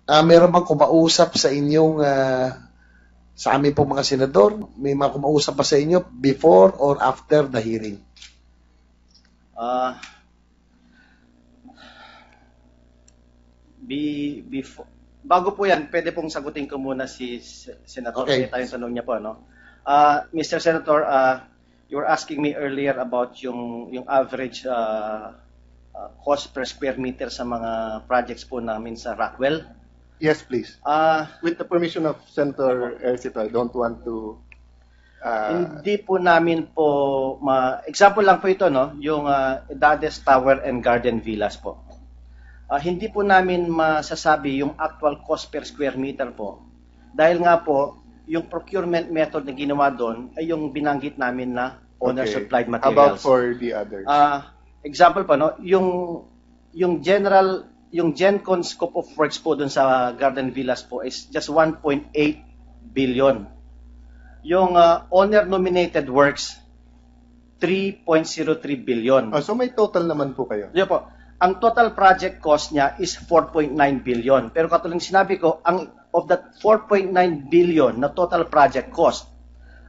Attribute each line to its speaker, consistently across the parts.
Speaker 1: Meron bang kumausap sa inyong sa amin po mga senador? May mga kumausap pa sa inyo before or after the hearing?
Speaker 2: Uh, before, bago po yan, pwede pong sagutin ko muna si Senator
Speaker 1: Okay.
Speaker 2: Peta yung tanong niya po. No? Mr. Senator, you were asking me earlier about yung average cost per square meter sa mga projects po namin sa Rockwell.
Speaker 3: Yes, please. With the permission of Senator Ercito, I don't want to...
Speaker 2: Hindi po namin po, example lang po ito, no? Yung Edades Tower and Garden Villas po. Hindi po namin masasabi yung actual cost per square meter po. Dahil nga po, yung procurement method na ginawa doon ay yung binanggit namin na owner-supplied
Speaker 3: How
Speaker 2: materials.
Speaker 3: about for the others?
Speaker 2: Example pa, no? Yung GenCon scope of works po doon sa Garden Villas po is just 1.8 billion. Yung owner-nominated works, 3.03 billion.
Speaker 3: So may total naman po kayo?
Speaker 2: Yun po. Ang total project cost niya is 4.9 billion. Pero katulad sinabi ko, of that 4.9 billion na total project cost,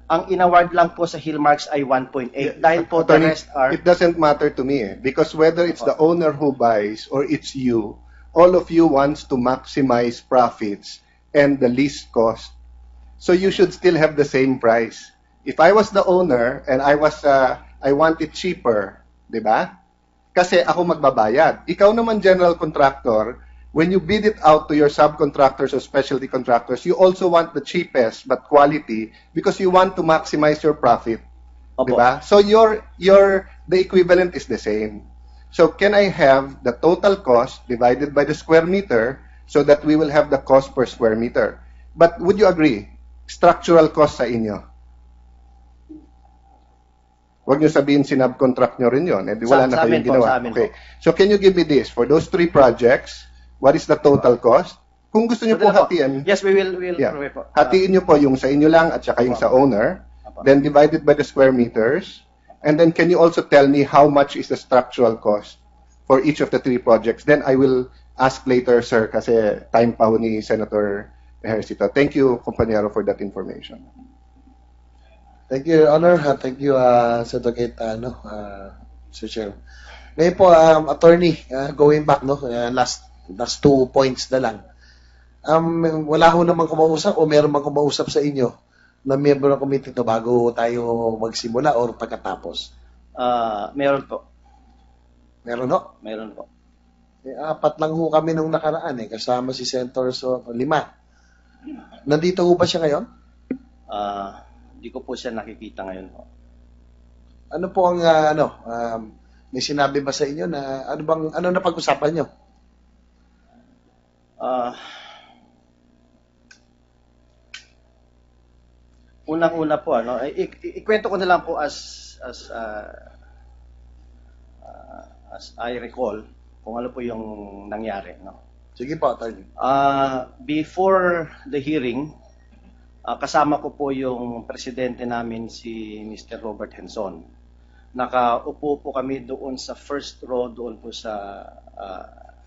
Speaker 2: ang inaward lang po sa Hillmarks ay 1.8. Dahil po the rest are...
Speaker 3: It doesn't matter to me because whether it's the owner who buys or it's you, all of you wants to maximize profits and the least cost. So you should still have the same price. If I was the owner and I want it cheaper, di ba? Kasi ako magbabayad. Ikaw naman general contractor, when you bid it out to your subcontractors or specialty contractors, you also want the cheapest but quality because you want to maximize your profit.
Speaker 2: Opo.
Speaker 3: Diba? So the equivalent is the same. So can I have the total cost divided by the square meter so that we will have the cost per square meter? But would you agree? Structural cost sa inyo. Huwag nyo sabihin sinabcontract nyo rin yun. Wala na kayong ginawa. Okay. So can you give me this? For those 3 projects, what is the total cost? Kung gusto nyo po hatiin,
Speaker 2: yes, we will
Speaker 3: yeah, hatiin nyo po yung sa inyo lang at saka yung sa owner, then divided by the square meters, and then can you also tell me how much is the structural cost for each of the 3 projects? Then I will ask later, sir, kasi time pa ho ni Senator Ejercito. Thank you, Compañero, for that information.
Speaker 1: Thank you, Your Honor. Thank you, Senator Cayetano, Sir Chair. Ngayon po, attorney, going back, no, last 2 points na lang. Wala ho naman kumausap o meron bang kumausap sa inyo na member ng committee to bago tayo magsimula or pagkatapos?
Speaker 2: Meron po.
Speaker 1: Meron ho?
Speaker 2: Meron po.
Speaker 1: 4 lang ho kami nung nakaraan kasama si Senator 5. Nandito ho ba siya ngayon?
Speaker 2: Hindi ko po siya nakikita ngayon po.
Speaker 1: Ano po ang may sinabi ba sa inyo na ano na pag-usapan niyo?
Speaker 2: Unang-una po ikwento ko na lang po as I recall kung ano po yung nangyari, no.
Speaker 1: Sige po, attorney.
Speaker 2: Before the hearing, kasama ko po yung presidente namin si Mr. Robert Henson. Nakaupo po kami doon sa first row doon po sa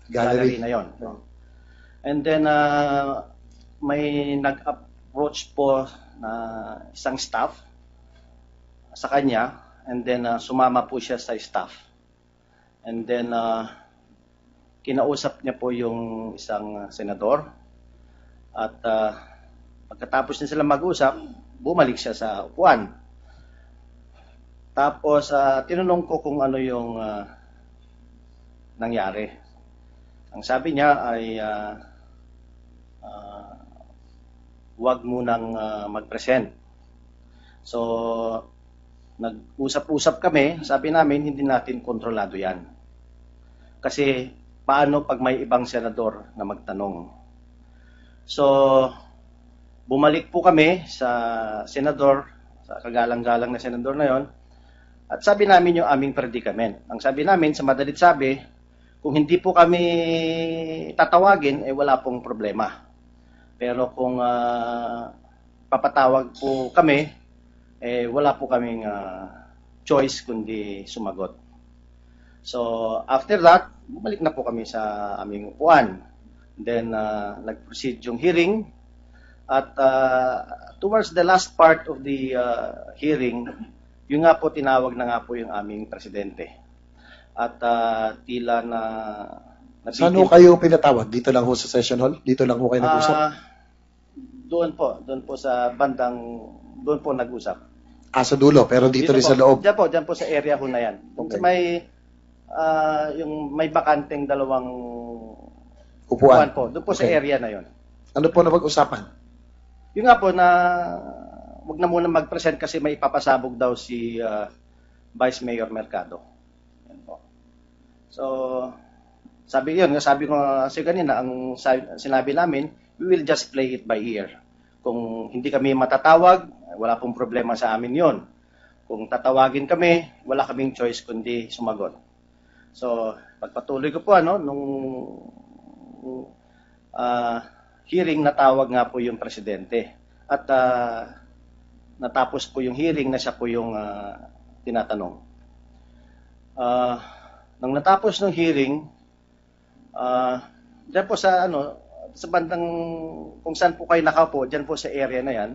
Speaker 2: gallery na yon. No? And then may nag-approach po na isang staff sa kanya, and then sumama po siya sa staff. And then kinausap niya po yung isang senador at pagkatapos na sila mag-usap, bumalik siya sa upuan. Tapos tinanong ko kung ano yung nangyari. Ang sabi niya ay huwag munang mag-present. So nag-usap-usap kami, sabi namin hindi natin kontrolado yan. Kasi paano pag may ibang senador na magtanong? So bumalik po kami sa senador, sa kagalang-galang na senador na yon, at sabi namin yung aming predicament. Ang sabi namin, sa madalit sabi, kung hindi po kami tatawagin, wala pong problema. Pero kung papatawag po kami, wala po kaming choice kundi sumagot. So, after that, bumalik na po kami sa aming upuan. Then, nag-proceed yung hearing. At towards the last part of the hearing, yung nga po tinawag na nga po yung aming presidente. At tila na...
Speaker 1: Saan ho kayo pinatawag? Dito lang ho sa session hall? Dito lang ho kayo nag-usap?
Speaker 2: Doon po sa bandang, doon po nag-usap.
Speaker 1: Sa dulo, pero dito rin
Speaker 2: po,
Speaker 1: sa loob.
Speaker 2: Diyan po sa area ho na yan.
Speaker 1: Okay.
Speaker 2: Yung may bakanteng dalawang
Speaker 1: Upuan.
Speaker 2: po. Doon po sa
Speaker 1: Okay.
Speaker 2: area na yon.
Speaker 1: Ano po na pag-usapan?
Speaker 2: Yung nga po na wag na muna mag-present kasi may ipapasabog daw si Vice Mayor Mercado. Yan po. So, sabi ko kasi kanina, ang sinabi namin, we will just play it by ear. Kung hindi kami matatawag, wala pong problema sa amin yon. Kung tatawagin kami, wala kaming choice kundi sumagot. So, pagpatuloy ko po, nung hearing, natawag nga po yung presidente. At natapos po yung hearing na siya po yung tinatanong. Nang natapos ng hearing, diyan po sa bandang kung saan po kayo nakaupo, diyan po sa area na yan.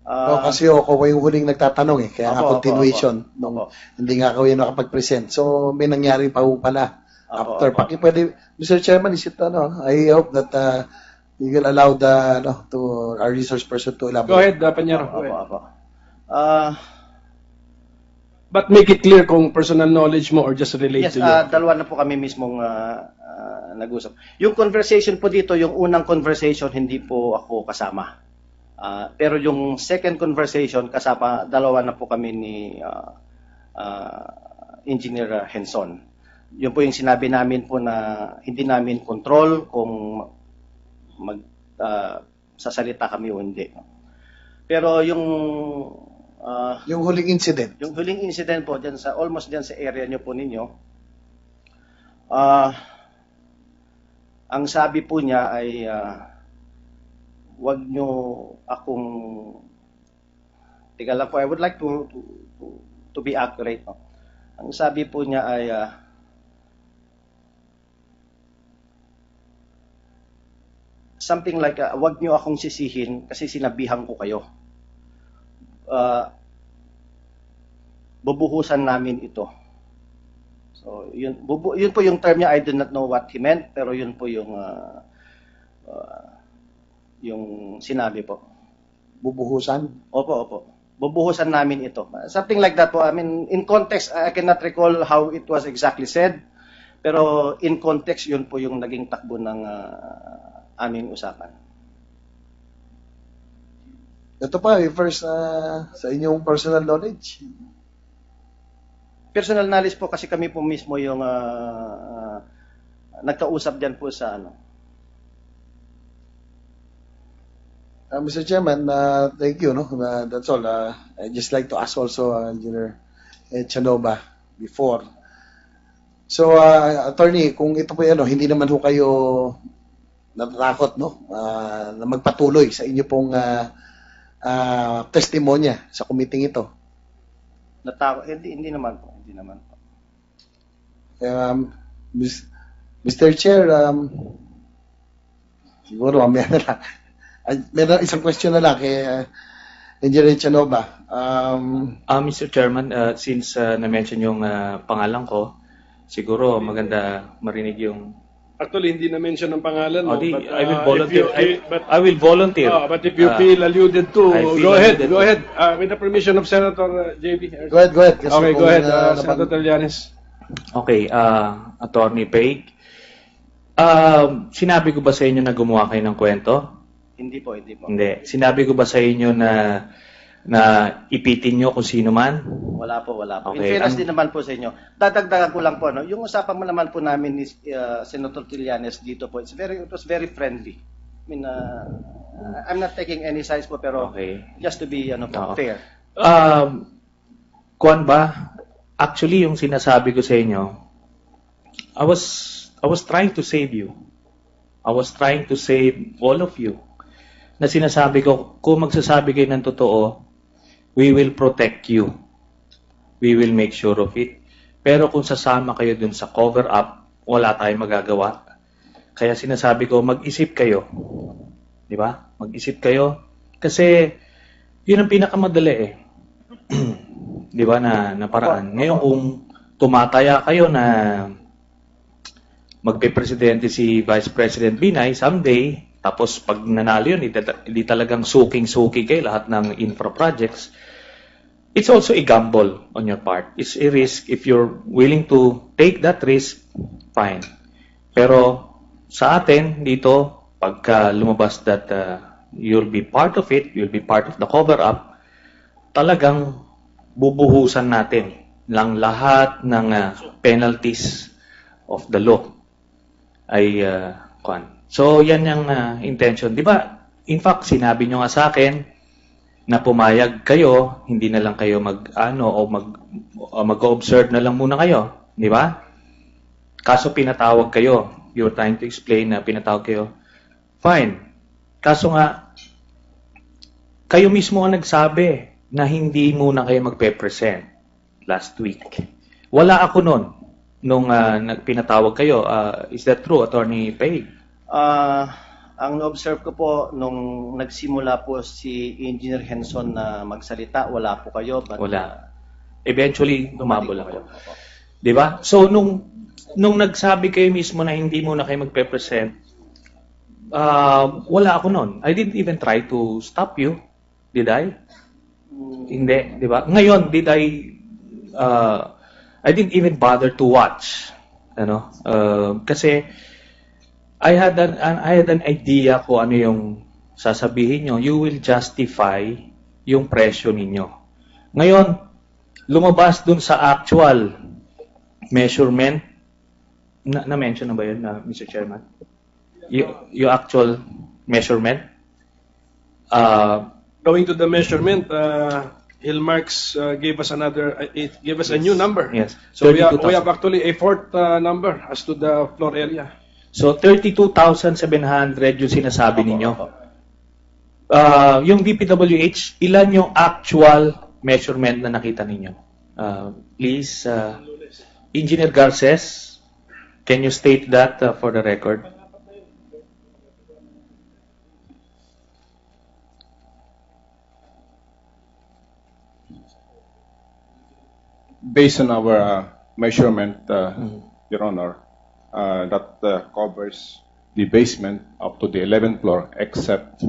Speaker 1: Kasi ako yung huling nagtatanong kaya nga continuation.
Speaker 2: Opo.
Speaker 1: Hindi nga ako yung nakapag-present. So, may nangyari pa ho pala. After.
Speaker 2: Opo.
Speaker 1: Pwede, Mr. Chairman, I hope that you will allow to our resource person to elaborate.
Speaker 4: Go ahead, Panyero.
Speaker 2: Opo.
Speaker 4: But make it clear kung personal knowledge mo or just relate
Speaker 2: Yes,
Speaker 4: to you.
Speaker 2: dalawa na po kami mismong nag-usap. Yung conversation po dito, yung unang conversation, hindi po ako kasama. Pero yung second conversation, kasama, dalawa na po kami ni Engineer Henson. Yun po yung sinabi namin po na hindi namin control kung sasalita kami o hindi. Pero yung
Speaker 1: huling incident.
Speaker 2: Yung huling incident po diyan almost diyan sa area niyo po ninyo. Ang sabi po niya ay wag niyo akong teka lang po, I would like to be accurate. Ang sabi po niya ay something like wag niyo akong sisihin kasi sinabihan ko kayo. Bubuhusan namin ito. So, yun po yung term niya. I do not know what he meant, pero yun po yung sinabi po.
Speaker 1: Bubuhusan?
Speaker 2: Opo. Bubuhusan namin ito. Something like that po. I mean, in context, I cannot recall how it was exactly said, pero in context, yun po yung naging takbo ng aming usapan.
Speaker 1: Ito pa, first sa inyong personal knowledge.
Speaker 2: Personal knowledge po kasi kami po mismo yung nagkausap dyan po sa
Speaker 1: Mr. Chairman, thank you. That's all. I'd just like to ask also Engineer Chanova before. So, Attorney, kung ito po hindi naman ho kayo natatakot na magpatuloy sa inyo pong testimonya sa committee ito.
Speaker 2: Hindi naman po.
Speaker 1: Mr. Chair, siguro mamaya na lang. Meron isang question na lang kay Engineer Chanova.
Speaker 5: Mr. Chairman, since na-mention yung pangalan ko, siguro maganda marinig yung...
Speaker 4: Actually, hindi na-mention ang pangalan mo.
Speaker 5: But,
Speaker 4: But,
Speaker 5: I will volunteer. I will volunteer.
Speaker 4: But if you feel alluded to,
Speaker 5: I feel
Speaker 4: go ahead.
Speaker 5: alluded
Speaker 4: Go
Speaker 5: to.
Speaker 4: ahead. With the permission of Senator JB.
Speaker 1: Go ahead. Kasi
Speaker 4: Okay, go
Speaker 1: kung,
Speaker 4: ahead,
Speaker 1: naman-
Speaker 4: Senator Trillanes.
Speaker 5: Okay, Attorney Paig. Sinabi ko ba sa inyo na gumawa kayo ng kwento?
Speaker 2: Hindi po.
Speaker 5: Hindi. Sinabi ko ba sa inyo na ipitin nyo kung sino man?
Speaker 2: Wala po. In
Speaker 5: Okay,
Speaker 2: fairness din naman po sa inyo. Dadagdagan ko lang po, yung usapan mo naman po namin ni Senator Trillanes dito po, it was very friendly. I mean, I'm not taking any sides po, pero
Speaker 5: Okay.
Speaker 2: just to be fair.
Speaker 5: Kuan ba? Actually, yung sinasabi ko sa inyo, I was trying to save you. I was trying to save all of you. Na sinasabi ko, kung magsasabi kayo ng totoo, we will protect you. We will make sure of it. Pero kung sasama kayo dun sa cover-up, wala tayong magagawa. Kaya sinasabi ko, mag-isip kayo. Di ba? Mag-isip kayo. Kasi, yun ang pinakamadali eh. Di ba, na paraan. Ngayon, kung tumataya kayo na magpe-presidente si Vice President Binay someday, tapos pag nanalo yun, hindi talagang suking-suki kayo lahat ng infra projects, it's also a gamble on your part. It's a risk. If you're willing to take that risk, fine. Pero sa atin dito, pagka lumabas that you'll be part of it, you'll be part of the cover-up, talagang bubuhusan natin lang lahat ng penalties of the law ay So, yan yung intention. Di ba? In fact, sinabi nyo nga sa akin na pumayag kayo, hindi na lang kayo mag-observe na lang muna kayo. Di ba? Kaso pinatawag kayo. You're trying to explain na pinatawag kayo. Fine. Kaso nga, kayo mismo ang nagsabi na hindi muna kayo magpe-present last week. Wala ako nun nung pinatawag kayo. Is that true, Attorney Paig?
Speaker 2: Ang na-observe ko po, nung nagsimula po si Engineer Henson na magsalita, wala po kayo. But,
Speaker 5: wala. Eventually, humabol ako. Di ba? So, nung nagsabi kayo mismo na hindi muna kayo magpe-present, wala ako nun. I didn't even try to stop you. Did I? Hindi. Di ba? Ngayon, I didn't even bother to watch. Kasi, I had an idea kung ano yung sasabihin nyo. You will justify yung presyo ninyo. Ngayon, lumabas dun sa actual measurement. Na-mention na ba yun, Mr. Chairman? Yung actual measurement?
Speaker 4: Going to the measurement, Hillmarks gave us a new number.
Speaker 5: Yes.
Speaker 4: So we have actually a fourth number as to the floor area.
Speaker 5: So, 32,700 yung sinasabi ninyo. Yung DPWH, ilan yung actual measurement na nakita ninyo? Please, Engineer Garces, can you state that for the record?
Speaker 6: Based on our measurement, Your Honor, that covers the basement up to the 11th floor, except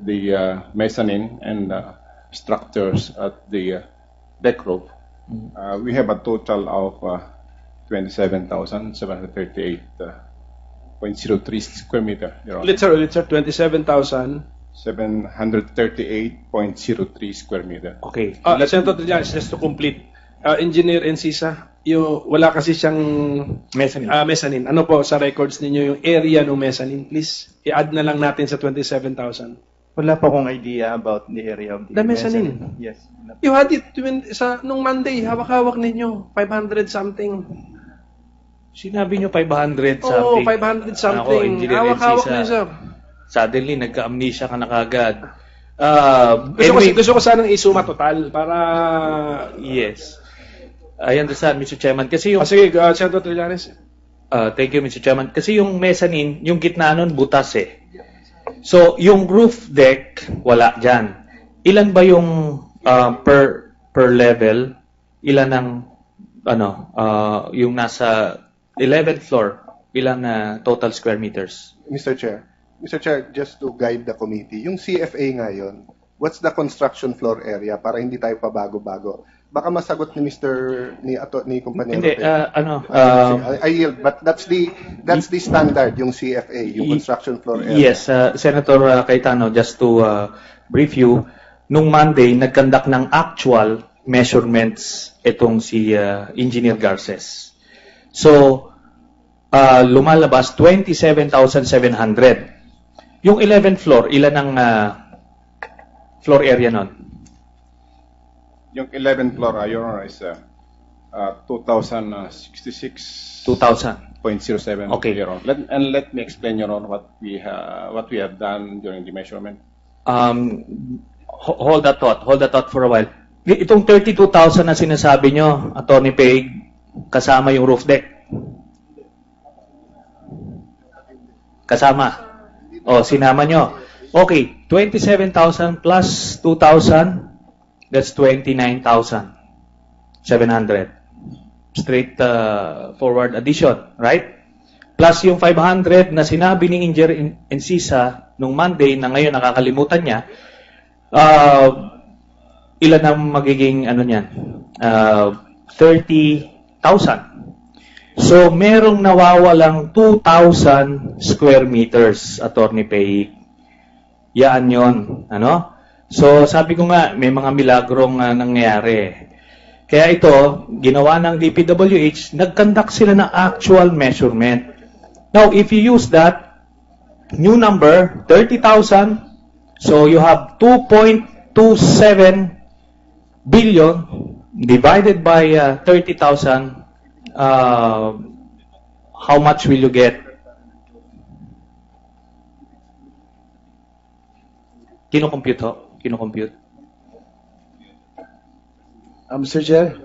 Speaker 6: the mezzanine and structures at the deck roof. We have a total of 27,738.03 square meter. Your Honor.
Speaker 4: Let's sir, 27,000.
Speaker 6: 738.03 square meter.
Speaker 5: Okay.
Speaker 4: Senator Trillanes, just to complete. Engineer Encisa, wala kasi siyang mezzanine. Ano po sa records ninyo yung area ng mezzanine? Please, i-add na lang natin sa 27,000.
Speaker 7: Wala pa akong idea about the area of the
Speaker 4: mezzanine.
Speaker 7: Yes.
Speaker 4: You had it nung Monday, hawak-hawak ninyo, 500 something.
Speaker 5: Sinabi nyo 500 something.
Speaker 4: Oo, 500 something. Hawak-hawak niyo, sir.
Speaker 5: Suddenly, nagka-amnesia ka na kagad.
Speaker 4: Gusto ko sanang isuma total para...
Speaker 5: Yes. I understand, Mr. Chairman. Kasi yung...
Speaker 4: sige, Senator Trillanes.
Speaker 5: Thank you, Mr. Chairman. Kasi yung mezzanine, yung gitna nun, butas eh. So, yung roof deck, wala dyan. Ilan ba yung per level? Ilan ang, yung nasa 11th floor? Ilan total square meters?
Speaker 3: Mr. Chair, just to guide the committee, yung CFA ngayon, what's the construction floor area para hindi tayo pabago-bago? Baka masagot ni ni Kumpanya.
Speaker 5: Hindi,
Speaker 3: I yield, but that's the standard, yung CFA, yung construction floor area.
Speaker 5: Yes, Senator Cayetano, just to brief you, nung Monday, nagkandak ng actual measurements itong si Engineer Garces. So, lumalabas 27,700. Yung 11th floor, ilan ang floor area nun?
Speaker 6: Yung 11th floor, Your Honor, is 2,066.
Speaker 5: 2,000. Okay.
Speaker 6: Your Honor. Let me explain, Your Honor, what we have done during the measurement.
Speaker 5: Hold that thought for a while. Itong 32,000 na sinasabi nyo, Attorney Paig, kasama yung roof deck. Kasama. O, sinama nyo. Okay, 27,000 plus 2,000, that's 29,700. Straight forward addition, right? Plus yung 500 na sinabi ni Engineer Encisa nung Monday na ngayon nakakalimutan niya, ilan ang magiging ano niyan? 30,000. So, merong nawawalang 2,000 square meters, Attorney Pei. Yan yon, ano? So, sabi ko nga, may mga milagrong nangyayari. Kaya ito, ginawa ng DPWH, nag-conduct sila ng actual measurement. Now, if you use that new number, 30,000, so you have 2.27 billion divided by 30,000, how much will you get? Kino-compute ho? Kino-compute?
Speaker 1: Mr. Chair,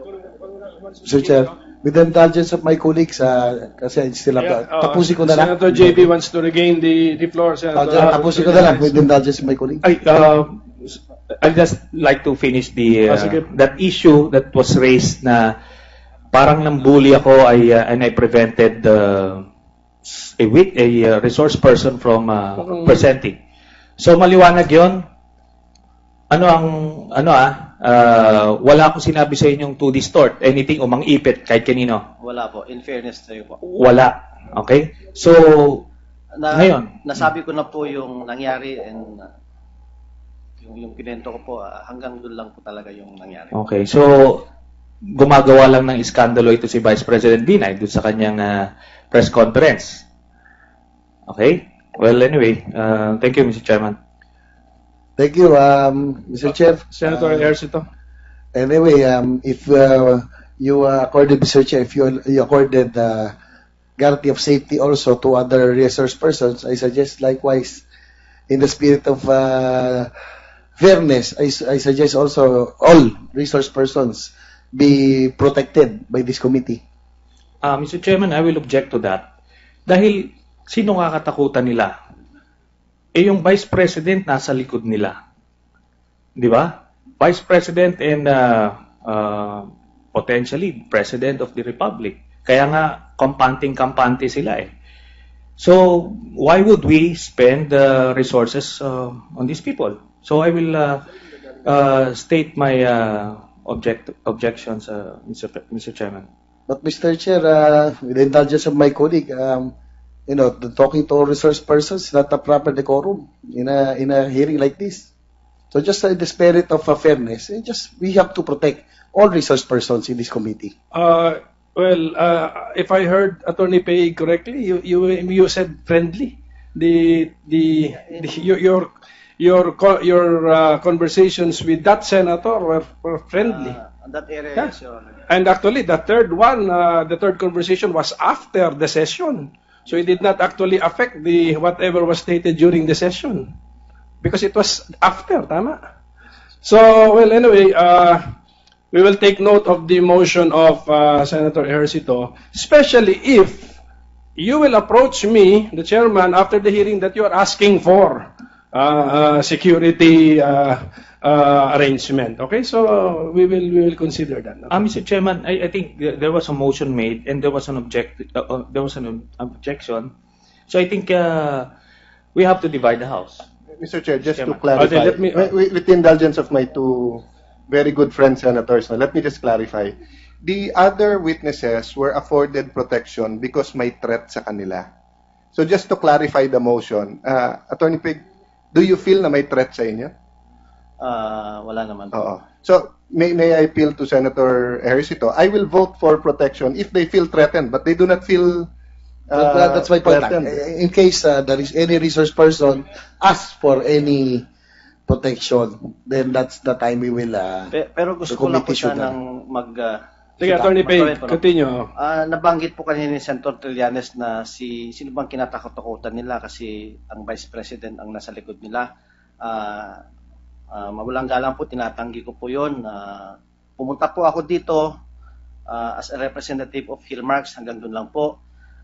Speaker 1: with the indulgence of my colleagues, kasi sila, tapusin ko na lang.
Speaker 4: Senator JB wants to regain the floor.
Speaker 1: Tapusin ko na lang with the indulgence of my colleagues.
Speaker 5: I'd just like to finish the that issue that was raised na parang nambully ako and I prevented a resource person from presenting. So maliwanag 'yon. Wala akong sinabi sa inyong to distort anything o mang-ipit kahit kanino.
Speaker 2: Wala po. In fairness to you po.
Speaker 5: Wala. Okay? So, ngayon.
Speaker 2: Nasabi ko na po yung nangyari and yung kinento ko po, hanggang doon lang po talaga yung nangyari.
Speaker 5: Okay. So, gumagawa lang ng iskandalo ito si Vice President Binay doon sa kanyang press conference. Okay? Well, anyway, thank you, Mr. Chairman.
Speaker 1: Thank you, Mr. Chair.
Speaker 4: Senator Ejercito.
Speaker 1: Anyway, if you accorded, Mr. Chair, if you accorded guarantee of safety also to other resource persons, I suggest likewise, in the spirit of fairness, I suggest also all resource persons be protected by this committee.
Speaker 5: Mr. Chairman, I will object to that. Dahil sino nga katakutan nila? Yung Vice President nasa likod nila. Di ba? Vice President and potentially President of the Republic. Kaya nga, kampanting-kampante sila eh. So, why would we spend resources on these people? So, I will state my objections, Mr. Chairman.
Speaker 1: But Mr. Chair, with the indulgence of my colleague, talking to all resource persons is not a proper decorum in a hearing like this. So just in the spirit of fairness, we have to protect all resource persons in this committee.
Speaker 4: If I heard Attorney Pei correctly, you said friendly. Your conversations with that senator were friendly.
Speaker 2: That area,
Speaker 4: yeah.
Speaker 2: yes, Your Honor.
Speaker 4: And actually, the third conversation was after the session. So it did not actually affect whatever was stated during the session. Because it was after, tama? So, well, anyway, we will take note of the motion of Senator Ejercito, especially if you will approach me, the chairman, after the hearing that you are asking for security arrangement. Okay, so we will consider that.
Speaker 5: Mr. Chairman, I think there was a motion made and there was an objection. So I think we have to divide the House.
Speaker 3: Mr. Chair, just
Speaker 5: Chairman.
Speaker 3: to clarify,
Speaker 4: Okay,
Speaker 3: with the indulgence of my two very good friends senators, let me just clarify. The other witnesses were afforded protection because may threat sa kanila. So just to clarify the motion, Attorney Pig, do you feel na may threat sa inyo?
Speaker 2: Wala naman.
Speaker 3: Oo. So, may I appeal to Senator Ejercito? I will vote for protection if they feel threatened, but they do not feel
Speaker 1: that's my point.
Speaker 3: threatened.
Speaker 1: In case there is any resource person asks for any protection, then that's the time we will.
Speaker 2: Pero gusto ko lang po sanang
Speaker 4: Sige, Attorney Pei, continue.
Speaker 2: Nabanggit po kanina ni Senator Trillanes na sino bang kinatakot-takutan nila kasi ang Vice President ang nasa likod nila. Mawalang galang po, tinatanggi ko po yun. Pumunta po ako dito as a representative of Hillmarks, hanggang doon lang po.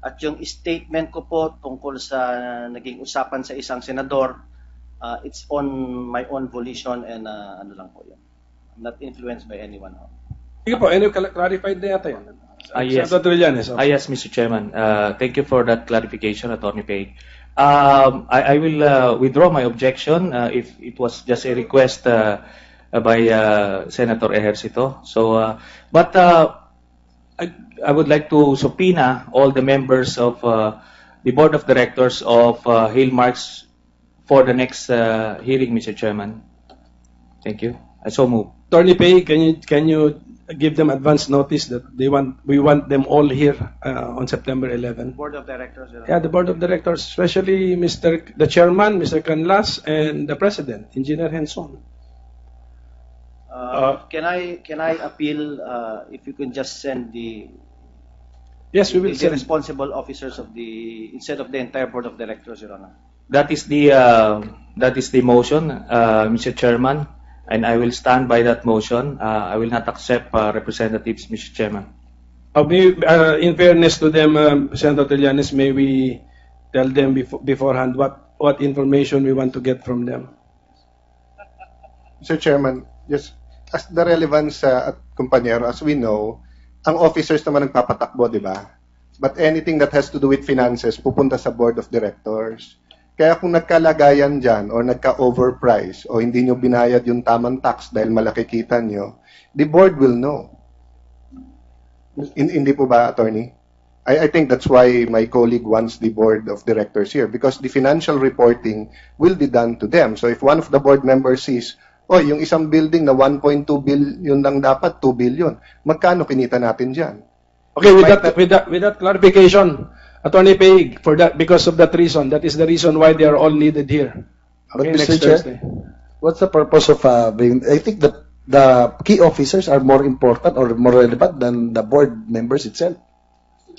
Speaker 2: At yung statement ko po tungkol sa naging usapan sa isang senador, it's on my own volition and ano lang po yun. I'm not influenced by anyone.
Speaker 4: Sige po, clarified na yata yun.
Speaker 5: Yes.
Speaker 4: Senator Trillanes.
Speaker 5: Yes, Mr. Chairman. Thank you for that clarification, Attorney Pei. I will withdraw my objection if it was just a request by Senator Ejercito. So, but I would like to subpoena all the members of the Board of Directors of Hillmarks for the next hearing, Mr. Chairman. Thank you. I so move.
Speaker 4: Attorney Pei, can you give them advance notice that we want them all here on September 11?
Speaker 2: Board of Directors.
Speaker 4: Yeah, the Board of Directors, especially the Chairman, Mr. Canlas, and the President, Engineer Henson.
Speaker 2: Can I appeal if you can just send the
Speaker 4: Yes, we will
Speaker 2: the
Speaker 4: send.
Speaker 2: responsible officers of instead of the entire Board of Directors, Your Honor.
Speaker 5: That is the motion, Mr. Chairman, and I will stand by that motion. I will not accept representatives, Mr. Chairman.
Speaker 4: In fairness to them, Senator Trillanes, may we tell them beforehand what information we want to get from them?
Speaker 3: Mr. Chairman, just as the relevance at kumpanyero, as we know, ang officers naman nagpapatakbo, di ba? But anything that has to do with finances, pupunta sa Board of Directors. Kaya kung nagkalagayan dyan or nagka-overprice o hindi nyo binayad yung tamang tax dahil malaki kita nyo, the board will know. Hindi po ba, Attorney? I think that's why my colleague wants the Board of Directors here because the financial reporting will be done to them. So if one of the board members sees, yung isang building na 1.2 billion lang dapat, 2 billion, magkano kinita natin dyan?
Speaker 4: Okay, with that clarification, Attorney Pei, because of that reason, that is the reason why they are all needed here.
Speaker 1: But
Speaker 4: Okay,
Speaker 1: Mr.
Speaker 4: next
Speaker 1: Chair,
Speaker 4: Thursday.
Speaker 1: what's the purpose of I think that the key officers are more important or more relevant than the board members itself.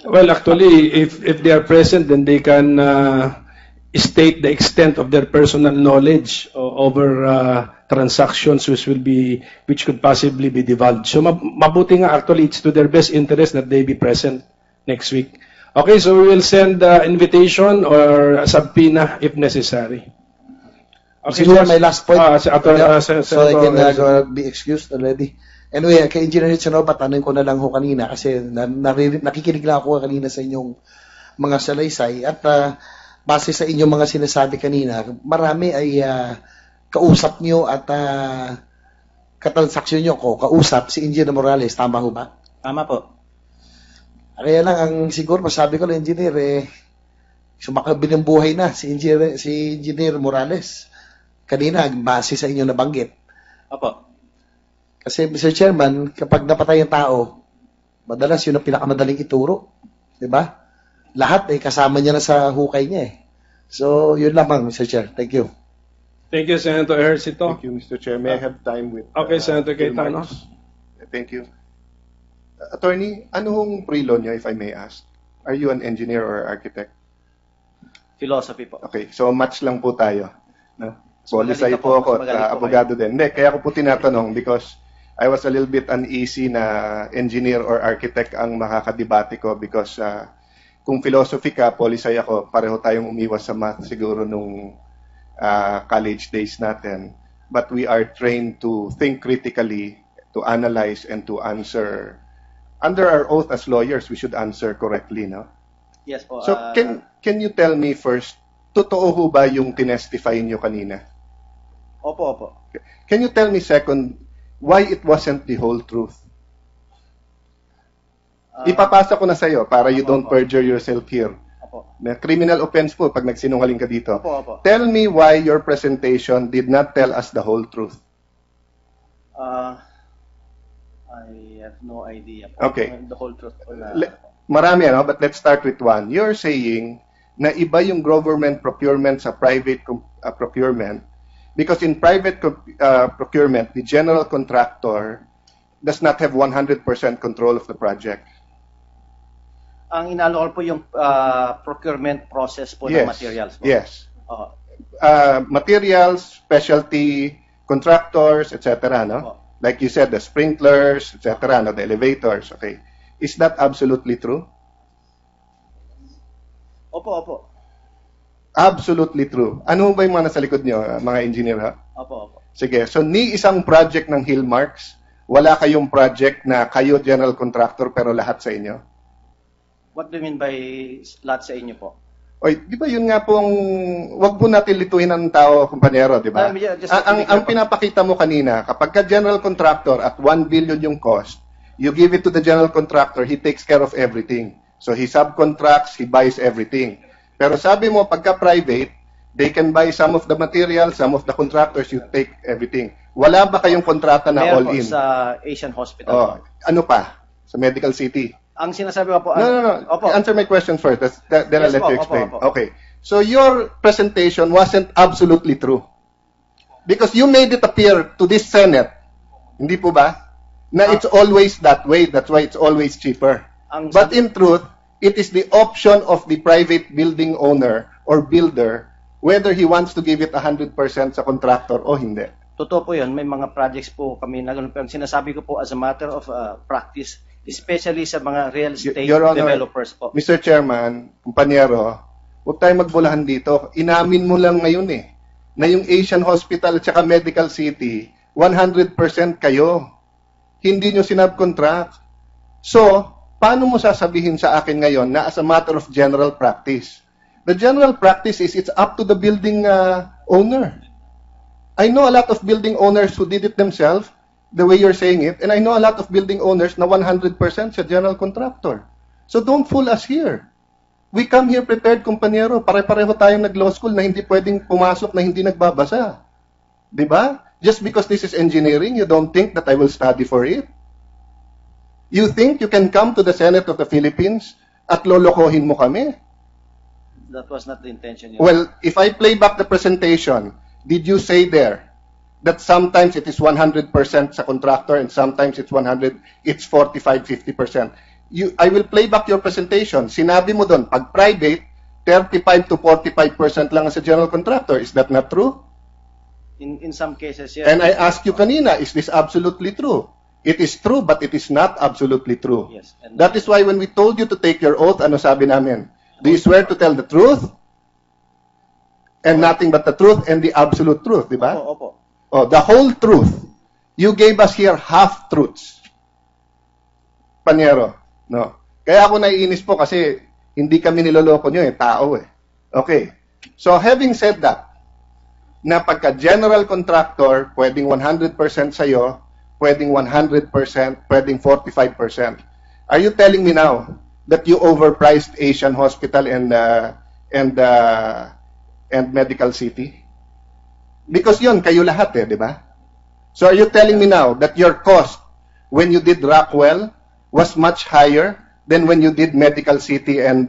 Speaker 4: Well, actually, if they are present, then they can state the extent of their personal knowledge over transactions which could possibly be divulged. So mabuti nga actually it's to their best interest that they be present next week. Okay, so we will send invitation or a subpoena if necessary. Okay,
Speaker 1: Siguro my last point.
Speaker 4: so
Speaker 1: I can be excused already. Anyway, kay Engineer Hitchenoba, tanong ko na lang ho kanina kasi nakikinig lang ako kanina sa inyong mga salaysay at base sa inyong mga sinasabi kanina, marami ay kausap nyo at katransaksyon nyo ko, kausap si Engineer Morales, tama ho ba?
Speaker 2: Tama po.
Speaker 1: Kaya lang, ang siguro, masabi ko lang, Engineer, sumakabin ng buhay na si Engineer Morales. Kanina, base sa inyong nabanggit.
Speaker 2: Opo.
Speaker 1: Kasi, Mr. Chairman, kapag napatay ang tao, madalas yun ang pinakamadaling ituro. Diba? Lahat ay kasama niya na sa hukay niya eh. So, yun lamang, Mr. Chair. Thank you.
Speaker 4: Thank you, Senator Ejercito.
Speaker 3: Thank you, Mr. Chair. May I have time with...
Speaker 4: Okay, Senator Cayetano.
Speaker 3: Thank you. Attorney, ano hong pre-law niyo, if I may ask? Are you an engineer or architect?
Speaker 2: Philosophy po.
Speaker 3: Okay, so match lang po tayo. No? Polisay
Speaker 2: Magaling ka
Speaker 3: po
Speaker 2: po,
Speaker 3: ako
Speaker 2: mas magaling
Speaker 3: at
Speaker 2: po
Speaker 3: abogado din. Hindi, kaya ko po tinatanong because I was a little bit uneasy na engineer or architect ang makakadebate ko because kung philosophy ka, polisay ako, pareho tayong umiwas sa math siguro nung college days natin. But we are trained to think critically, to analyze, and to answer. Under our oath as lawyers, we should answer correctly, no?
Speaker 2: Yes po.
Speaker 3: So, can you tell me first, totoo ho ba yung tinestify nyo kanina?
Speaker 2: Opo.
Speaker 3: Can you tell me second, why it wasn't the whole truth? Ipapasa ko na sa'yo para you don't perjure yourself here.
Speaker 2: Opo.
Speaker 3: Na criminal offense po pag nagsinungaling ka dito.
Speaker 2: Opo.
Speaker 3: Tell me why your presentation did not tell us the whole truth.
Speaker 2: I have no idea po.
Speaker 3: Okay.
Speaker 2: The whole truth po na...
Speaker 3: Marami, ano? But let's start with one. You're saying na iba yung government procurement sa private procurement because in private procurement, the general contractor does not have 100% control of the project.
Speaker 2: Ang inaalok po yung procurement process po ng materials po.
Speaker 3: Yes. Materials, specialty, contractors, etc. No? Like you said, the sprinklers, etc. No? The elevators. Okay. Is that absolutely true?
Speaker 2: Opo.
Speaker 3: Absolutely true. Ano ba yung mga nasa likod nyo, mga engineer, ha?
Speaker 2: Opo.
Speaker 3: Sige, so ni isang project ng Hillmarks, wala kayong project na kayo general contractor pero lahat sa inyo?
Speaker 2: What do you mean by lahat sa inyo po?
Speaker 3: Oy, di ba yun nga pong, wag po natin lituin ang tao, kumpanyero, di ba?
Speaker 2: Yeah, just
Speaker 3: Ang pinapakita mo kanina, kapag ka general contractor at 1 billion yung cost, you give it to the general contractor, he takes care of everything. So he subcontracts, he buys everything. Pero sabi mo, pagka private, they can buy some of the material, some of the contractors, you take everything. Wala ba kayong kontrata na
Speaker 2: Meron
Speaker 3: all-in?
Speaker 2: po sa Asian Hospital.
Speaker 3: Oh, ano pa? Sa Medical City?
Speaker 2: Ang sinasabi ko po,
Speaker 3: No.
Speaker 2: Opo.
Speaker 3: Answer my question first. Then I'll
Speaker 2: Yes,
Speaker 3: let you
Speaker 2: opo,
Speaker 3: explain.
Speaker 2: opo.
Speaker 3: Okay. So your presentation wasn't absolutely true. Because you made it appear to this Senate, hindi po ba, na it's always that way. That's why it's always cheaper. But in truth, it is the option of the private building owner or builder whether he wants to give it 100% sa contractor o hindi.
Speaker 2: Totoo po yun. May mga projects po kami na ganun. Pero sinasabi ko po as a matter of practice, especially sa mga real estate
Speaker 3: Your Honor,
Speaker 2: developers po.
Speaker 3: Mr. Chairman, kumpanyero, huwag tayo magbulahan dito. Inamin mo lang ngayon na yung Asian Hospital at saka Medical City, 100% kayo. Hindi nyo sinabcontract. So, paano mo sasabihin sa akin ngayon na as a matter of general practice? The general practice is it's up to the building owner. I know a lot of building owners who did it themselves, the way you're saying it, and I know a lot of building owners na 100% sa general contractor. So don't fool us here. We come here prepared, kumpanyero. Pare-pareho tayong nag-law school na hindi pwedeng pumasok na hindi nagbabasa. Diba? Just because this is engineering, you don't think that I will study for it? You think you can come to the Senate of the Philippines at lolokohin mo kami?
Speaker 2: That was not the intention.
Speaker 3: Well, if I play back the presentation, did you say there that sometimes it is 100% sa contractor and sometimes it's 45-50%? I will play back your presentation. Sinabi mo doon, pag private, 35 to 45% lang sa general contractor. Is that not true?
Speaker 2: In some cases, yes.
Speaker 3: And I asked you kanina, is this absolutely true? It is true, but it is not absolutely true.
Speaker 2: Yes. And
Speaker 3: That is why when we told you to take your oath, ano sabi namin? Do you swear to tell the truth? And nothing but the truth and the absolute truth, di ba?
Speaker 2: Opo.
Speaker 3: Oh, the whole truth. You gave us here half-truths. Panyero. No. Kaya ako naiinis po kasi hindi kami niloloko nyo tao Okay. So having said that, na pagka general contractor, pwedeng 100% sa'yo, pwedeng 100%, pwedeng 45%. Are you telling me now that you overpriced Asian Hospital and Medical City? Because yun, kayo lahat di ba? So are you telling me now that your cost when you did Rockwell was much higher than when you did Medical City and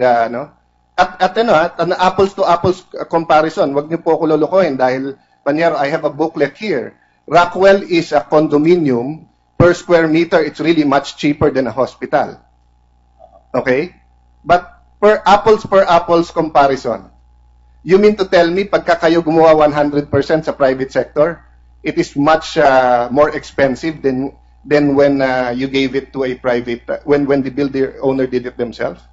Speaker 3: At an apples to apples comparison, wag niyo po ako lulukohin dahil Panyero, I have a booklet here. Rockwell is a condominium per square meter. It's really much cheaper than a hospital. Okay? But per apples comparison, you mean to tell me pagka kayo gumawa 100% sa private sector, it is much more expensive than when you gave it to a private when the builder owner did it themselves?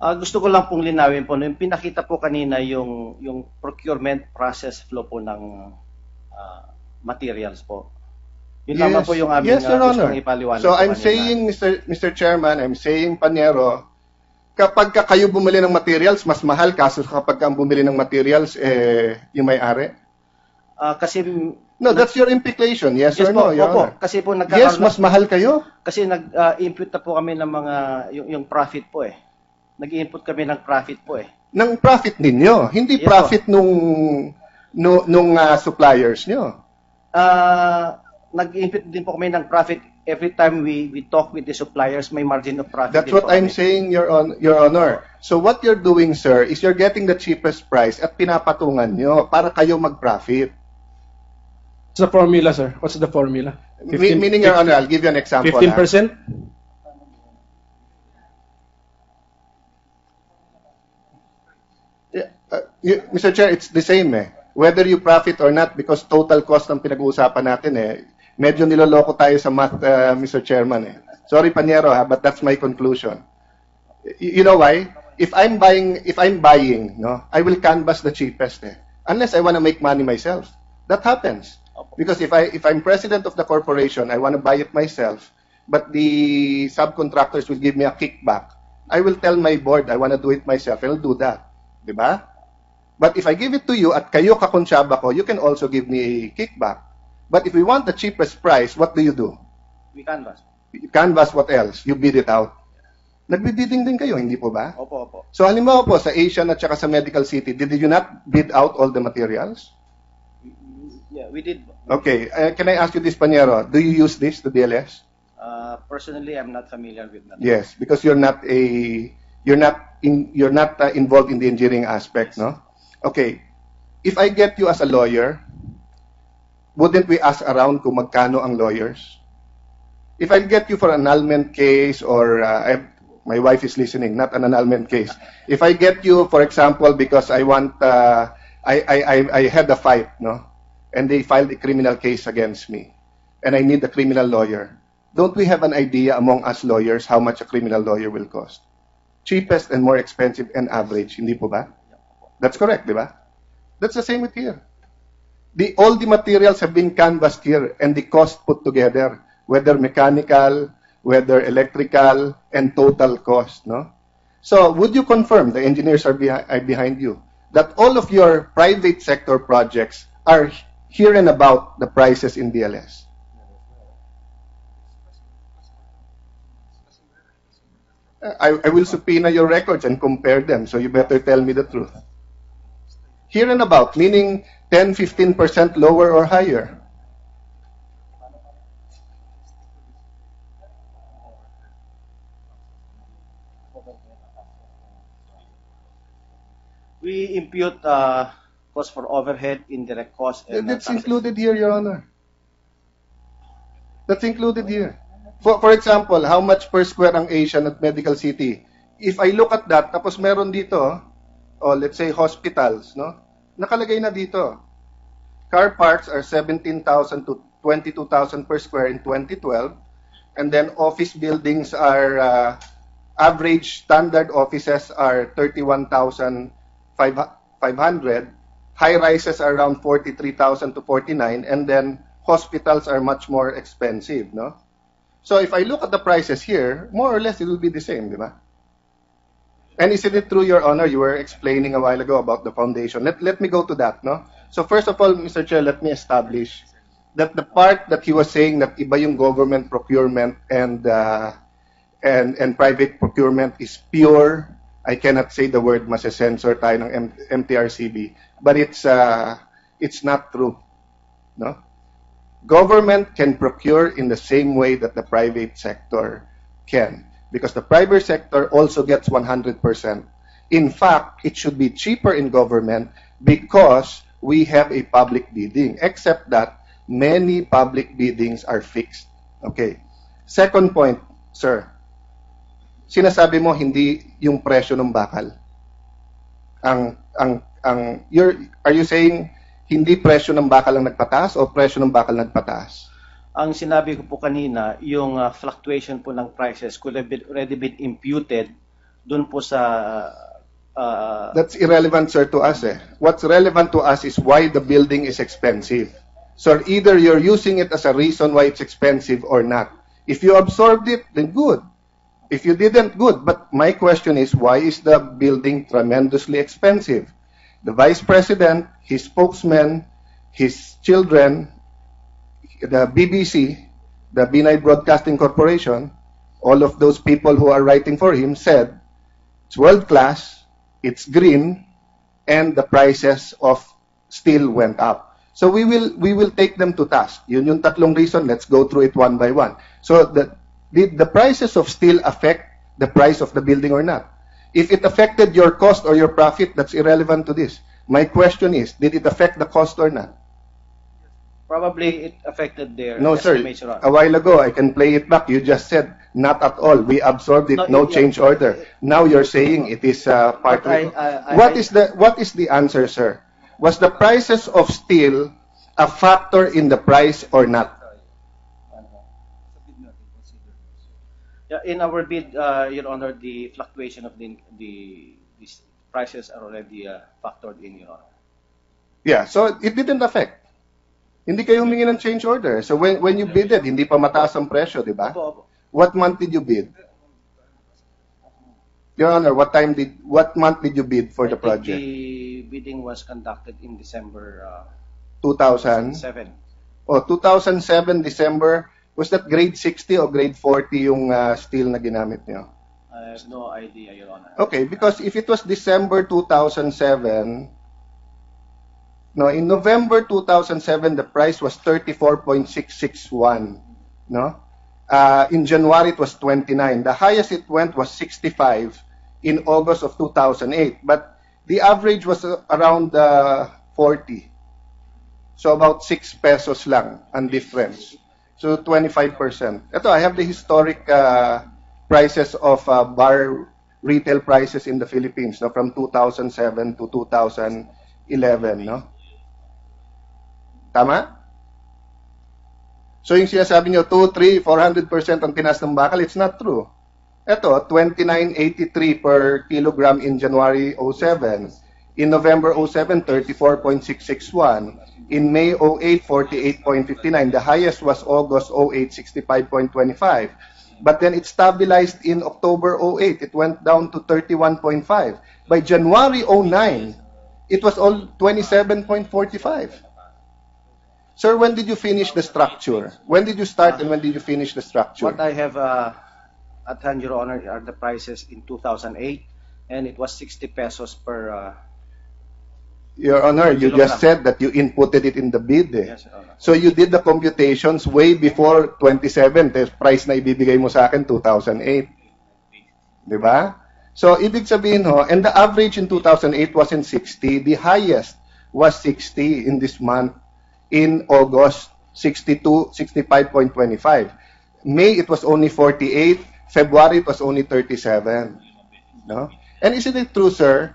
Speaker 2: Gusto ko lang pong linawin po, yung pinakita po kanina yung procurement process flow po ng materials po. Yun naman po yung aming gustong ipaliwanag.
Speaker 3: So I'm saying, Mr. Chairman, I'm saying, Panyero, kapag kayo bumili ng materials, mas mahal kaso kapag ang bumili ng materials, yung may-ari?
Speaker 2: Kasi...
Speaker 3: No, that's your implication. Yes or no, Your Honor?
Speaker 2: Kasi po
Speaker 3: yes, mas mahal kayo?
Speaker 2: Kasi nag-input na po kami ng mga, yung profit po Nag-input kami ng profit po
Speaker 3: Ng profit ninyo, hindi profit nung suppliers nyo.
Speaker 2: Nag-input din po kami ng profit every time we talk with the suppliers, may margin of profit.
Speaker 3: That's what I'm saying, Your Honor. So what you're doing, sir, is you're getting the cheapest price at pinapatungan nyo para kayo mag-profit.
Speaker 4: What's the formula, sir? What's the formula?
Speaker 3: Meaning, Your Honor, I'll give you an example.
Speaker 4: 15%?
Speaker 3: Mr. Chair, it's the same Whether you profit or not, because total cost ang pinag-uusapan natin medyo niloloko tayo sa math, Mr. Chairman Sorry, Panyero, but that's my conclusion. You know why? if I'm buying, no, I will canvas the cheapest, unless I want to make money myself. That happens. Because if I'm president of the corporation, I want to buy it myself, but the subcontractors will give me a kickback. I will tell my board I want to do it myself. I'll do that. Diba? But if I give it to you at kayo kakonsyaba ko, you can also give me a kickback. But if we want the cheapest price, what do?
Speaker 2: We canvas.
Speaker 3: You canvas, what else? You bid it out. Nagbibidding din kayo, hindi po ba?
Speaker 2: Opo.
Speaker 3: So halimbawa po, sa Asian at saka sa Medical City, did you not bid out all the materials?
Speaker 2: Yeah, we did.
Speaker 3: Okay. Can I ask you this, Panyero? Do you use this, the DLS?
Speaker 2: Personally, I'm not familiar with that.
Speaker 3: Yes, because you're not involved in the engineering aspect, no? Okay. If I get you as a lawyer, wouldn't we ask around kung magkano ang lawyers? If I get you for an annulment case, or my wife is listening, not an annulment case. If I get you, for example, because I want, I had a fight, no, and they filed a criminal case against me, and I need a criminal lawyer. Don't we have an idea among us lawyers how much a criminal lawyer will cost? Cheapest and more expensive and average, hindi po ba? That's correct, di ba? That's the same with here. All the materials have been canvassed here, and the cost put together, whether mechanical, whether electrical, and total cost, no? So, would you confirm, the engineers are behind you, that all of your private sector projects are here and about the prices in DLS? I will subpoena your records and compare them, so you better tell me the truth. Here and about, meaning 10-15% lower or higher.
Speaker 2: We impute cost for overhead, indirect cost, and
Speaker 3: That's
Speaker 2: taxes.
Speaker 3: included here, Your Honor. That's included here. For example, how much per square ang Asian at Medical City? If I look at that, tapos meron dito, let's say hospitals, no? Nakalagay na dito. Car parks are 17,000 to 22,000 per square in 2012, and then office buildings are average standard offices are 31,500. High rises are around 43,000 to 49, and then hospitals are much more expensive, no? So if I look at the prices here, more or less it will be the same, di ba? And isn't it true, Your Honor, you were explaining a while ago about the foundation. Let me go to that, no? So first of all, Mr. Chair, let me establish that the part that he was saying that iba yung government procurement and private procurement is pure. I cannot say the word, masesensor tayo ng MTRCB, but it's not true, no? Government can procure in the same way that the private sector can, because the private sector also gets 100%. In fact, it should be cheaper in government because we have a public bidding, except that many public biddings are fixed. Okay. Second point, sir. Sinasabi mo hindi yung presyo ng bakal. Are you saying hindi presyo ng bakal ang nagpataas o presyo ng bakal nagpataas?
Speaker 2: Ang sinabi ko po kanina, yung fluctuation po ng prices could have already been imputed dun po sa...
Speaker 3: That's irrelevant, sir, to us. What's relevant to us is why the building is expensive. So either you're using it as a reason why it's expensive or not. If you absorbed it, then good. If you didn't, good. But my question is, why is the building tremendously expensive? The Vice President, his spokesman, his children, the BBC, the Binay Broadcasting Corporation, all of those people who are writing for him said, it's world-class, it's green, and the prices of steel went up. So we will take them to task. Yun yung tatlong reason. Let's go through it one by one. So did the prices of steel affect the price of the building or not? If it affected your cost or your profit, that's irrelevant to this. My question is, did it affect the cost or not?
Speaker 2: Probably it affected their
Speaker 3: No, sir.
Speaker 2: estimates.
Speaker 3: A while ago, I can play it back. You just said, not at all. We absorbed it, no change order. Now you're saying it is part of it. What is the answer, sir? Was the prices of steel a factor in the price or not?
Speaker 2: In our bid, Your Honor, the fluctuation of the these prices are already factored in, Your Honor.
Speaker 3: Yeah, so it didn't affect. Hindi kayo humingi ng change order. So when you bidded, hindi pa mataas ang presyo, di ba?
Speaker 2: Opo.
Speaker 3: What month did you bid? Your Honor, what month did you bid for the
Speaker 2: I think
Speaker 3: project?
Speaker 2: the bidding was conducted in December
Speaker 3: 2000?
Speaker 2: 7.
Speaker 3: Oh, 2007 December. Was that grade 60 o grade 40 yung steel na ginamit niyo?
Speaker 2: I have no idea, Your Honor.
Speaker 3: Okay, because if it was December 2007, no, in November 2007, the price was 34.661, no? In January, it was 29. The highest it went was 65 in August of 2008, but the average was around 40. So about 6 pesos lang ang difference. So 25%. Ito, I have the historic prices of bar retail prices in the Philippines, no, from 2007 to 2011, no? Tama? So yung sinasabi nyo, 2, 3, 400% ang tinas ng bakal, it's not true. Ito, 29.83 per kilogram in January 07. In November 07, 34.661. In May 08, 48.59. The highest was August 08, 65.25. But then it stabilized in October 08. It went down to 31.5. By January 09, it was all 27.45. Sir, when did you finish the structure? When did you start and when did you finish the structure?
Speaker 2: What I have at hand, Your Honor, are the prices in 2008, and it was 60 pesos per...
Speaker 3: Your Honor, you just said that you inputted it in the bid. Eh.
Speaker 2: Yes, Your Honor.
Speaker 3: So you did the computations way before 27. The price na ibibigay mo sa akin, 2008. Di ba? So, ibig sabihin ho, and the average in 2008 wasn't 60. The highest was 60 in this month. In August, 62, 65.25. May, it was only 48. February, it was only 37. No? And isn't it true, sir,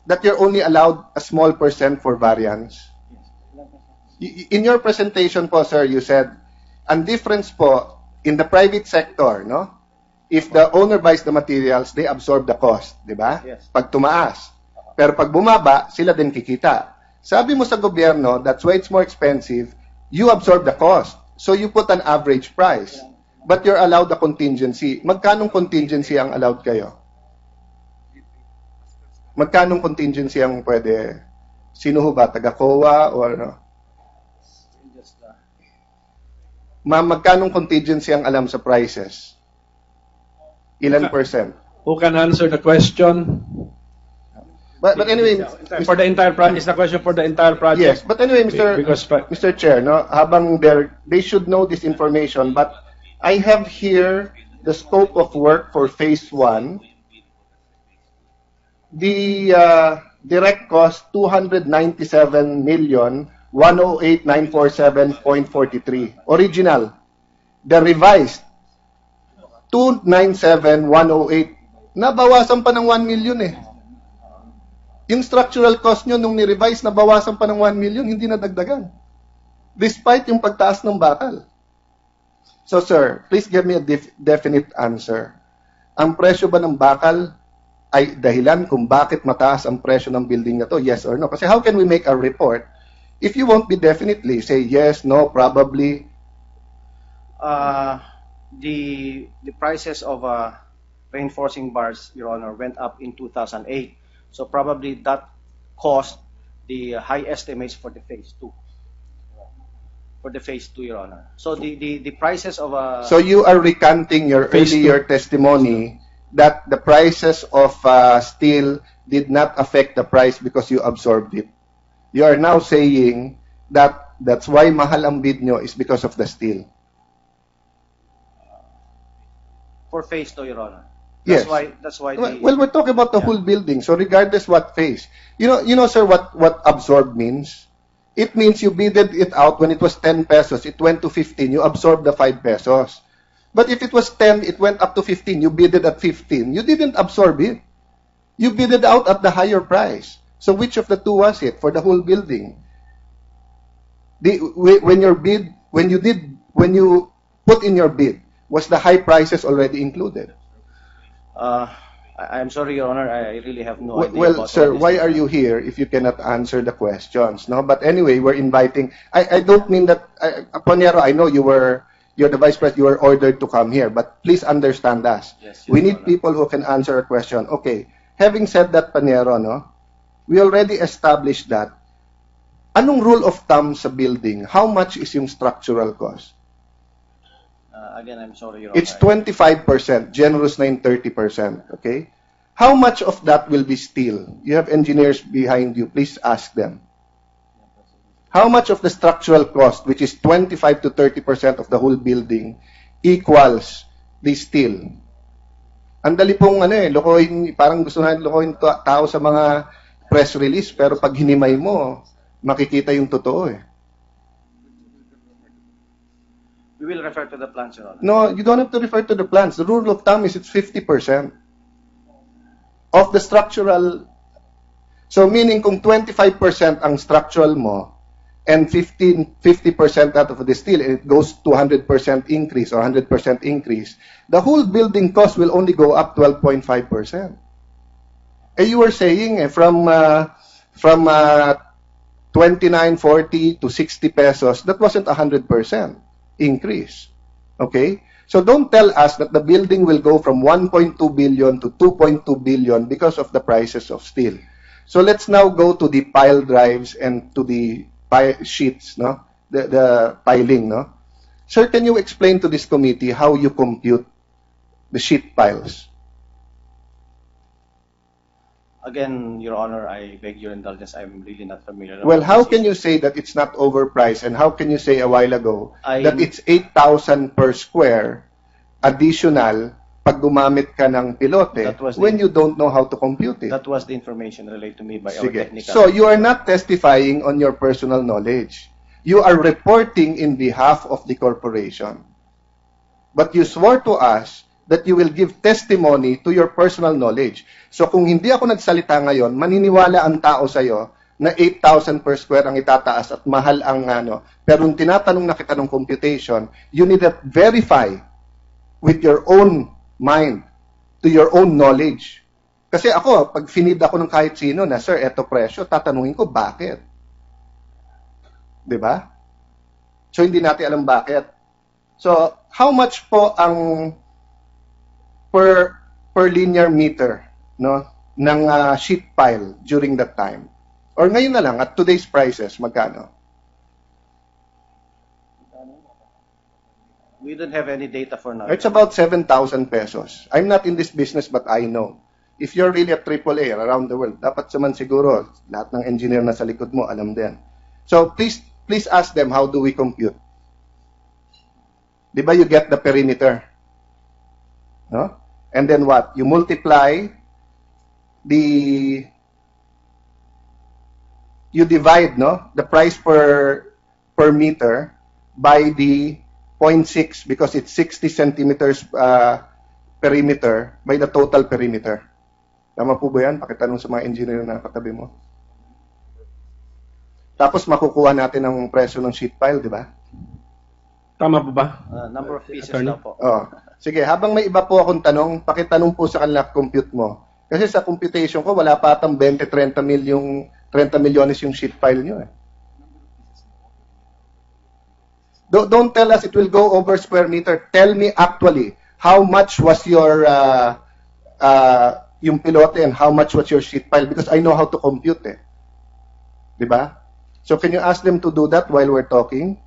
Speaker 3: that you're only allowed a small percent for variance? In your presentation po, sir, you said, ang difference po, in the private sector, no? If the owner buys the materials, they absorb the cost, di ba?
Speaker 2: Yes.
Speaker 3: Pag tumaas. Pero pag bumaba, sila din kikita. Sabi mo sa gobyerno, that's why it's more expensive, you absorb the cost. So you put an average price. But you're allowed a contingency. Magkanong contingency ang allowed kayo? Magkanong contingency ang pwede? Sino ho ba? Taga-COA or ano? Ma'am, magkanong contingency ang alam sa prices? Ilan percent?
Speaker 4: Who can answer the question?
Speaker 3: But anyway,
Speaker 4: For the entire project, is the question for the entire project?
Speaker 3: yes. But anyway,
Speaker 4: Because
Speaker 3: Mr. Chair, no, habang they should know this information. But I have here the scope of work for phase 1. The direct cost 297,108,947.43. Original. The revised 297,108. Nabawasan pa ng 1 million eh. Yung structural cost nyo nung ni-revise, nabawasan pa ng 1 million, hindi nadagdagan. Despite yung pagtaas ng bakal. So sir, please give me a definite answer. Ang presyo ba ng bakal ay dahilan kung bakit mataas ang presyo ng building na to? Yes or no? Kasi how can we make a report if you won't be definitely say yes, no, probably?
Speaker 2: The prices of reinforcing bars, Your Honor, went up in 2008. So probably that caused the high estimates for the phase 2. For the phase 2, Your Honor. So the prices of
Speaker 3: So you are recanting your
Speaker 4: Phase
Speaker 3: earlier testimony that the prices of steel did not affect the price because you absorbed it. You are now saying that that's why mahal ang bid nyo is because of the steel.
Speaker 2: for phase 2, Your Honor.
Speaker 3: Yes.
Speaker 2: That's why
Speaker 3: Well, we're talking about the whole building. So regardless what phase, you know, sir, what absorb means? It means you bidded it out when it was 10 pesos. It went to 15. You absorbed the 5 pesos. But if it was 10, it went up to 15. You bidded at 15. You didn't absorb it. You bidded out at the higher price. So which of the two was it for the whole building? When you put in your bid, was the high prices already included?
Speaker 2: I I'm sorry, Your Honor, I really have no idea.
Speaker 3: Well,
Speaker 2: about
Speaker 3: sir,
Speaker 2: all this.
Speaker 3: why are you here if you cannot answer the questions? No, but anyway, we're inviting. I don't mean that, Panyero, I know you're the vice president. You were ordered to come here, but please understand us.
Speaker 2: Yes,
Speaker 3: We
Speaker 2: Your
Speaker 3: need
Speaker 2: Honor.
Speaker 3: people who can answer a question. Okay. Having said that, Panyero, no, we already established that. Anong rule of thumb sa building? How much is yung structural cost?
Speaker 2: Again, I'm sorry, Your
Speaker 3: It's
Speaker 2: Honor.
Speaker 3: 25%. Generous na yung 30%. Okay? How much of that will be steel? You have engineers behind you. Please ask them. How much of the structural cost, which is 25 to 30% of the whole building, equals the steel? Ang dali pong lokohin, parang gusto natin lokohin tao sa mga press release, pero pag hinimay mo, makikita yung totoo eh.
Speaker 2: We will refer to the plans, Your Honor.
Speaker 3: No, you don't have to refer to the plans. The rule of thumb is it's 50% of the structural. So meaning kung 25% ang structural mo and 50% out of the steel, and it goes to 100% increase or 100% increase, the whole building cost will only go up 12.5%. You were saying from 29.40 to 60 pesos, that wasn't 100% increase. Okay? So don't tell us that the building will go from 1.2 billion to 2.2 billion because of the prices of steel. So let's now go to the pile drives and to the sheets, no? The piling, no? Sir, can you explain to this committee how you compute the sheet piles?
Speaker 2: Again, Your Honor, I beg your indulgence. I'm really not familiar.
Speaker 3: Well, how can you say that it's not overpriced? And how can you say a while ago that it's 8,000 per square additional pag gumamit ka ng pilote when you don't know how to compute it?
Speaker 2: That was the information relayed to me by our
Speaker 3: Sige.
Speaker 2: technical.
Speaker 3: So you are not testifying on your personal knowledge. You are reporting in behalf of the corporation. But you swore to us that you will give testimony to your personal knowledge. So kung hindi ako nagsalita ngayon, maniniwala ang tao sa'yo na 8,000 per square ang itataas at mahal ang Pero kung tinatanong na kita ng computation, you need to verify with your own mind, to your own knowledge. Kasi ako, pag finid ako ng kahit sino na, sir, eto presyo, tatanungin ko, bakit? Diba? So hindi natin alam bakit. So, how much po ang per linear meter ng sheet pile during that time? Or ngayon na lang, at today's prices, magkano?
Speaker 2: We don't have any data for now.
Speaker 3: It's about 7,000 pesos. I'm not in this business, but I know. If you're really at AAA around the world, dapat naman siguro, lahat ng engineer na sa likod mo, alam din. So, please ask them, how do we compute? Di ba you get the perimeter? No? And then what? You multiply you divide, the price per meter by the 0.6 because it's 60 centimeters perimeter by the total perimeter. Tama po ba yan? Pakitanong sa mga engineer na katabi mo. Tapos makukuha natin ang presyo ng sheet pile, di ba?
Speaker 4: Tama po ba?
Speaker 2: Number of pieces
Speaker 4: Attorney?
Speaker 2: na po.
Speaker 3: Oh. Sige, habang may iba po akong tanong, pakitanong po sa kanila compute mo. Kasi sa computation ko, wala pa atang 20-30 milyones yung sheet pile nyo eh. Don't tell us it will go over square meter. Tell me actually, how much was your yung pilote and how much was your sheet pile? Because I know how to compute eh. Diba? So can you ask them to do that while we're talking?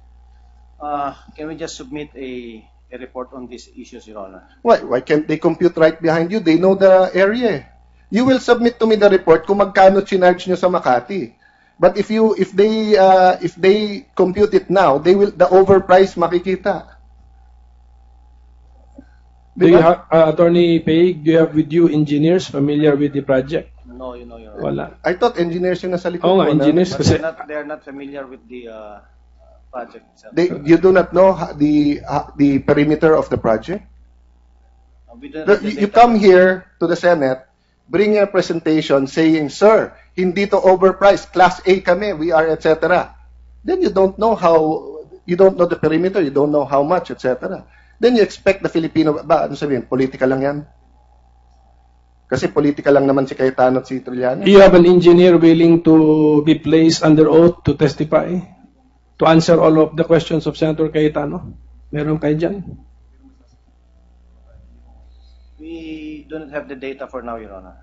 Speaker 2: Can we just submit a report on these issues, Your Honor?
Speaker 3: Why can't they compute right behind you? They know the area. You will submit to me the report kung magkano charge nyo sa Makati. But if they compute it now, the overprice makikita.
Speaker 4: Do you have, Attorney Peig, do you have with you engineers familiar with the project?
Speaker 2: No, Your Honor.
Speaker 4: Wala.
Speaker 3: I thought engineers yung nasa likod
Speaker 4: Oo
Speaker 3: mo,
Speaker 4: nga,
Speaker 3: no?
Speaker 4: engineers
Speaker 2: But
Speaker 4: kasi
Speaker 2: they're not familiar with the project itself.
Speaker 3: You do not know the perimeter of the project?
Speaker 2: We don't have the
Speaker 3: You
Speaker 2: data.
Speaker 3: come here to the Senate, bring a presentation saying, sir, hindi to overpriced, class A kami, we are, etc. Then you don't know the perimeter, you don't know how much, etc. Then you expect the Filipino, ano sabihin, political lang yan? Kasi politika lang naman si Cayetano at si Trillanes.
Speaker 4: You have an engineer willing to be placed under oath to testify, to answer all of the questions of Senator Cayetano? Meron kayo dyan?
Speaker 2: We do not have the data for now, Your Honor.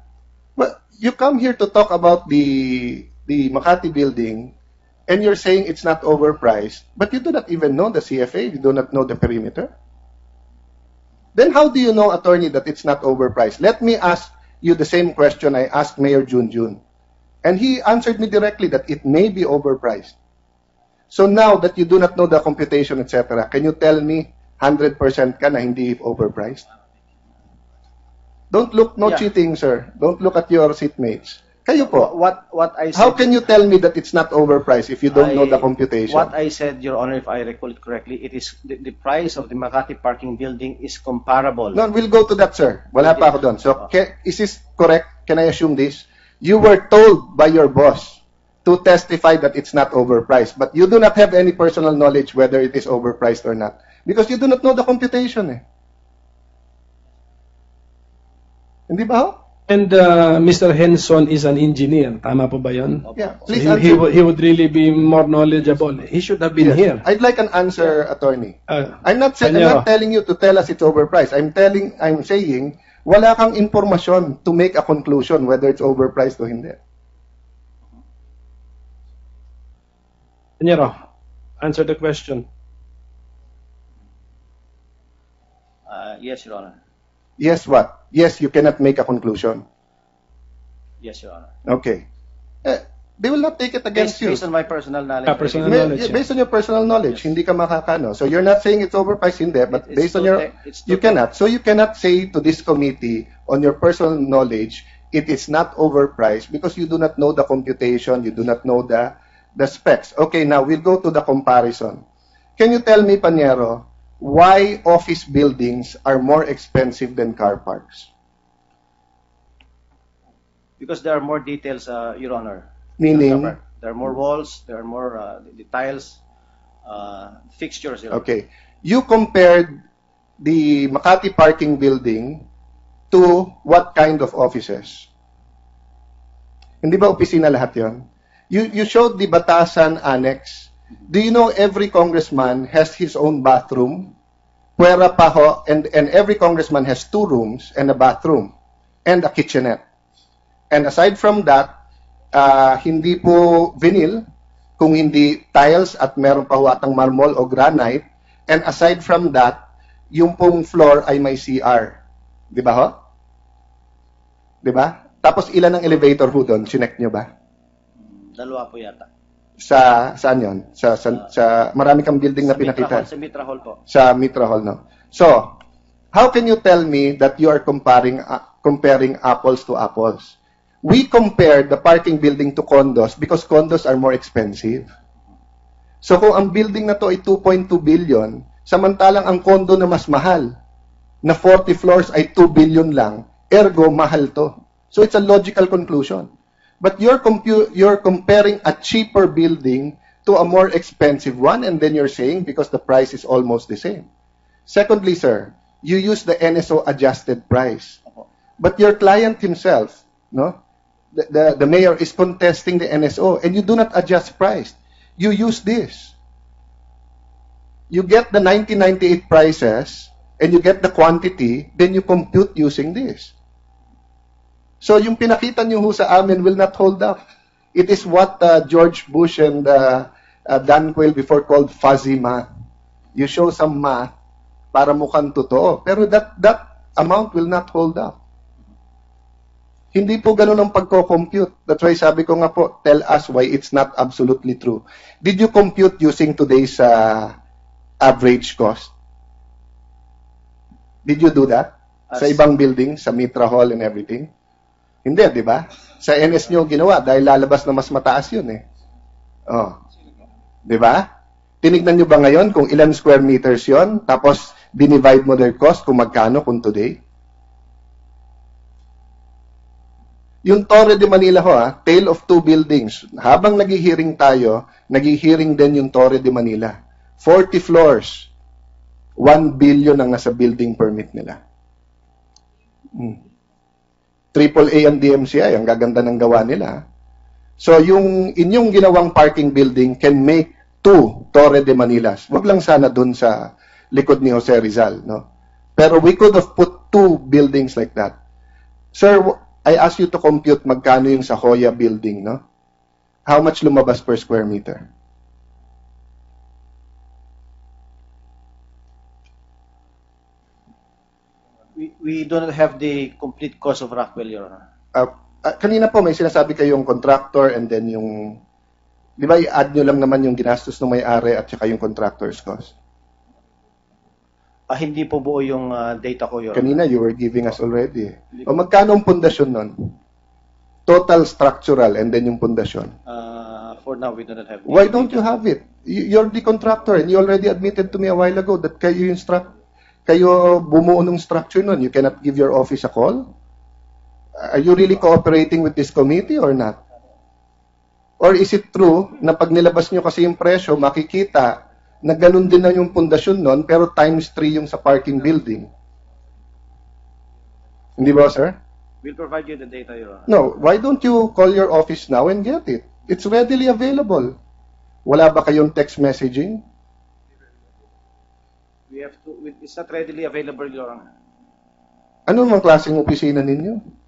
Speaker 3: Well, you come here to talk about the Makati building, and you're saying it's not overpriced, but you do not even know the CFA, you do not know the perimeter. Then how do you know, attorney, that it's not overpriced? Let me ask you the same question I asked Mayor Junjun. And he answered me directly that it may be overpriced. So now that you do not know the computation, etc., can you tell me 100% ka na hindi overpriced? Don't look, no
Speaker 2: Yeah.
Speaker 3: cheating, sir. Don't look at your seatmates. Kayo po.
Speaker 2: What I said,
Speaker 3: How can you tell me that it's not overpriced if you don't know the computation?
Speaker 2: What I said, Your Honor, if I recall it correctly, it is the price of the Makati parking building is comparable.
Speaker 3: No, we'll go to that, sir. Wala pa ako doon. So, is this correct? Can I assume this? You were told by your boss to testify that it's not overpriced, but you do not have any personal knowledge whether it is overpriced or not. Because you do not know the computation, eh. Hindi ba ho?
Speaker 4: And Mr. Henson is an engineer. Tama po ba yun?
Speaker 3: Yeah,
Speaker 4: So
Speaker 3: please
Speaker 4: he
Speaker 3: answer.
Speaker 4: would really be more knowledgeable. He should have been
Speaker 3: Yes.
Speaker 4: here.
Speaker 3: I'd like an answer, attorney. I'm not
Speaker 4: Panyo.
Speaker 3: telling you to tell us it's overpriced. I'm saying wala kang impormasyon to make a conclusion whether it's overpriced o hindi.
Speaker 4: Panyero, answer the question.
Speaker 2: Yes, Your Honor.
Speaker 3: Yes, what? Yes, you cannot make a conclusion.
Speaker 2: Yes, Your Honor.
Speaker 3: Okay. They will not take it against you.
Speaker 2: Based on my personal knowledge.
Speaker 4: Personal
Speaker 3: May-
Speaker 4: knowledge, yeah.
Speaker 3: Based on your personal knowledge,
Speaker 2: Yes.
Speaker 3: hindi ka makakano. So you're not saying it's overpriced, hindi, but
Speaker 2: It's
Speaker 3: based on
Speaker 2: too
Speaker 3: your,
Speaker 2: it's
Speaker 3: you
Speaker 2: too
Speaker 3: cannot. So you cannot say to this committee on your personal knowledge, it is not overpriced because you do not know the computation, you do not know the specs. Okay, now we'll go to the comparison. Can you tell me, Panyero, why office buildings are more expensive than car parks?
Speaker 2: Because there are more details, Your Honor.
Speaker 3: Meaning?
Speaker 2: There are more walls, there are more the tiles, fixtures. Your Honor.
Speaker 3: Okay. You compared the Makati parking building to what kind of offices? Hindi ba opisina lahat yon? You showed the Batasan Annex. Do you know every congressman has his own bathroom? Puwera pa ho, and every congressman has 2 rooms and a bathroom and a kitchenette. And aside from that, hindi po vinyl, kung hindi tiles at meron pa ho atang marmol o granite. And aside from that, yung pong floor ay may CR. Di ba ho? Di ba? Tapos ilan ang elevator ho doon? Sinek nyo ba?
Speaker 2: Dalawa po yata.
Speaker 3: Saan yun? Sa marami kang building na pinakita.
Speaker 2: Sa Mitra Hall po.
Speaker 3: Sa Mitra Hall, no? So, how can you tell me that you are comparing apples to apples? We compared the parking building to condos because condos are more expensive. So kung ang building na to ay 2.2 billion, samantalang ang condo na mas mahal, na 40 floors ay 2 billion lang, ergo mahal to. So it's a logical conclusion. But you're comparing a cheaper building to a more expensive one, and then you're saying because the price is almost the same. Secondly, sir, you use the NSO adjusted price. But your client himself, no? The mayor is contesting the NSO, and you do not adjust price. You use this. You get the 1998 prices, and you get the quantity, then you compute using this. So yung pinakita niyo ho sa amin will not hold up. It is what George Bush and Dan Quayle before called fuzzy math. You show some math para mukhang totoo. Pero that amount will not hold up. Hindi po ganun ang pagko-compute. That's why sabi ko nga po, tell us why it's not absolutely true. Did you compute using today's average cost? Did you do that? Sa ibang building, sa Mitra Hall and everything? Hindi, di ba? Sa NS nyo ginawa dahil lalabas na mas mataas yun eh. Oh. Di ba? Tinignan nyo ba ngayon kung ilan square meters yon, tapos dinivide mo their cost kung magkano kung today? Yung Torre de Manila ho, tale of 2 buildings. Habang naghihiring tayo, naghihiring din yung Torre de Manila. 40 floors. 1 billion ang nasa building permit nila. AAA ang DMCI, ang gaganda ng gawa nila. So, yung inyong ginawang parking building can make 2 Torre de Manilas. Wag lang sana dun sa likod ni Jose Rizal, no? Pero we could have put 2 buildings like that. Sir, I asked you to compute magkano yung sa Hoya building, no? How much lumabas per square meter?
Speaker 2: We do not have the complete cost of Rockwell, Your Honor.
Speaker 3: Kanina po may sinasabi kayong contractor and then yung, di ba i-add nyo lang naman yung ginastos ng may-ari at saka yung contractor's cost?
Speaker 2: Hindi po buo yung data ko, Your Honor.
Speaker 3: Kanina you were giving us already. O magkano ang pundasyon nun? Total structural and then yung pundasyon.
Speaker 2: For now, we do not have.
Speaker 3: Why don't you have it? You're the contractor and you already admitted to me a while ago that kayo bumuo ng structure nun. You cannot give your office a call? Are you really cooperating with this committee or not? Or is it true na pag nilabas nyo kasi yung presyo, makikita na ganun din na yung pundasyon nun, pero times 3 yung sa parking building? Hindi ba, sir?
Speaker 2: We'll provide you the data, Your Honor.
Speaker 3: No, why don't you call your office now and get it? It's readily available. Wala ba kayong text messaging?
Speaker 2: It's not readily available, Your Honor.
Speaker 3: Ano mang klaseng opisina ninyo?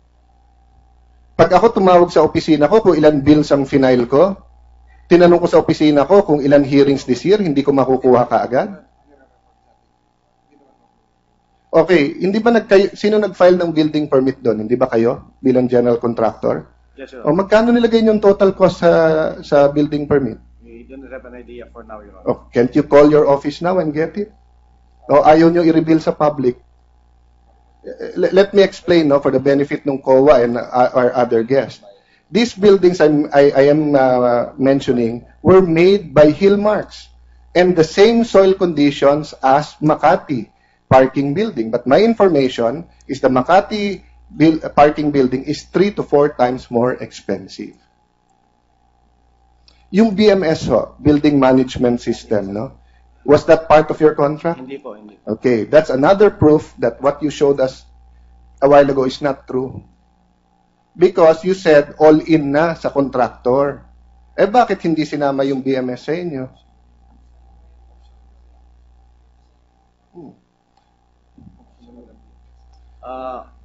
Speaker 3: Pag ako tumawag sa opisina ko kung ilan bills ang final ko, tinanong ko sa opisina ko kung ilan hearings this year, hindi ko makukuha kaagad. Okay, hindi ba sino nag-file ng building permit doon? Hindi ba kayo bilang general contractor?
Speaker 2: Yes, sir.
Speaker 3: O magkano nilagay yung total cost sa building permit?
Speaker 2: We don't have an idea for now, Your
Speaker 3: O,
Speaker 2: Honor.
Speaker 3: can't you call your office now and get it? O ayaw nyo i-reveal sa public? Let me explain, no, for the benefit ng COA and our other guests. These buildings I am mentioning were made by Hillmarks and the same soil conditions as Makati parking building. But my information is the Makati parking building is 3 to 4 times more expensive. Yung BMS ho, Building Management System, no? Was that part of your contract?
Speaker 2: Hindi po, hindi.
Speaker 3: Okay, that's another proof that what you showed us a while ago is not true. Because you said all-in na sa contractor. Eh bakit hindi sinama yung BMS sa inyo?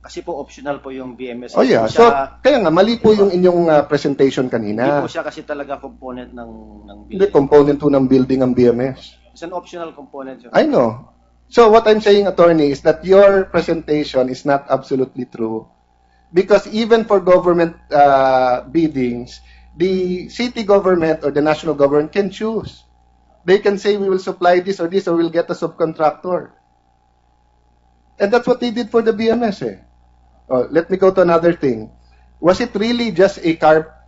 Speaker 2: Kasi po optional po yung BMS.
Speaker 3: Oh yeah, so kaya nga mali po yung inyong presentation
Speaker 2: Hindi
Speaker 3: kanina.
Speaker 2: po siya kasi talaga component ng
Speaker 3: Hindi,
Speaker 2: building.
Speaker 3: component po ng building ang BMS.
Speaker 2: It's an optional component, Your
Speaker 3: I know. So what I'm saying, attorney, is that your presentation is not absolutely true. Because even for government biddings, the city government or the national government can choose. They can say, we will supply this, or we'll get a subcontractor. And that's what they did for the BMS. Oh, let me go to another thing. Was it really just a car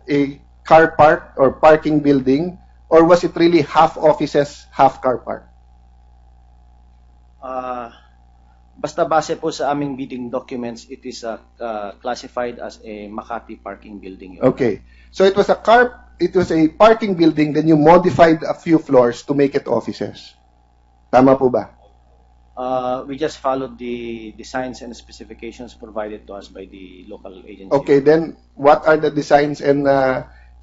Speaker 3: park or parking building, or was it really half offices, half car park?
Speaker 2: Basta base po sa aming bidding documents, it is classified as a Makati parking building.
Speaker 3: Okay. So it was a parking building, then you modified a few floors to make it offices. Tama po ba?
Speaker 2: We just followed the designs and specifications provided to us by the local agency.
Speaker 3: Okay, then what are the designs and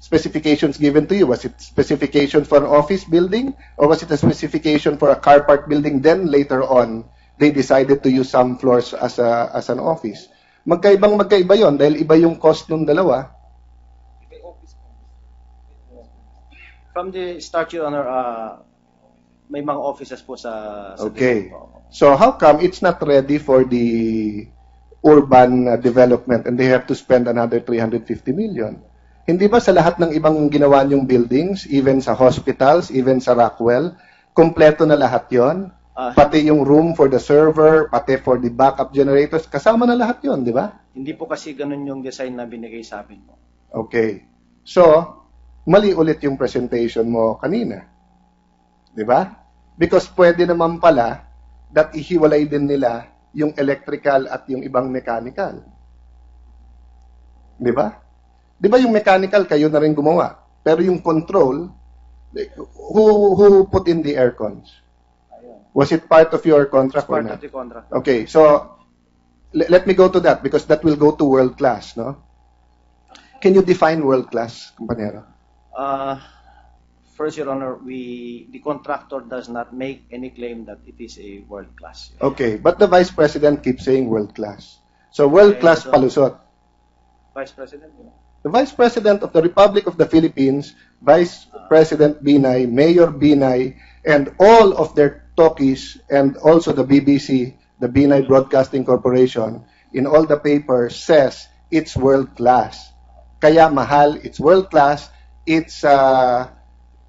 Speaker 3: specifications given to you? Was it specifications for an office building, or was it a specification for a car park building? Then later on, they decided to use some floors as an office. Magkaiba yon dahil iba yung cost ng dalawa.
Speaker 2: From the start, Your Honor, may mga offices po sa
Speaker 3: Okay. So how come it's not ready for the urban development and they have to spend another 350 million? Hindi ba sa lahat ng ibang ginawa niyong buildings, even sa hospitals, even sa Rockwell, kompleto na lahat yon? Pati yung room for the server, pati for the backup generators, kasama na lahat yon, di ba?
Speaker 2: Hindi po kasi ganun yung design na binigay sa amin po.
Speaker 3: Okay. So, mali ulit yung presentation mo kanina. Di ba? Because pwede naman pala that ihiwalay din nila yung electrical at yung ibang mechanical. Di ba? Di ba yung mechanical kayo na rin gumawa? Pero yung control, who put in the aircons? Was it part of your contract or
Speaker 2: Part
Speaker 3: not?
Speaker 2: of the contract.
Speaker 3: Okay, so let me go to that because that will go to world class, no? Can you define world class, compañero?
Speaker 2: First, Your Honor, the contractor does not make any claim that it is a world class.
Speaker 3: Okay, but the Vice President keeps saying world class. So world class palusot.
Speaker 2: Vice President?
Speaker 3: The Vice President of the Republic of the Philippines, Vice President Binay, Mayor Binay, and all of their talkies, and also the BBC, the Binay Broadcasting Corporation, in all the papers says it's world class. Kaya mahal, it's world class. It's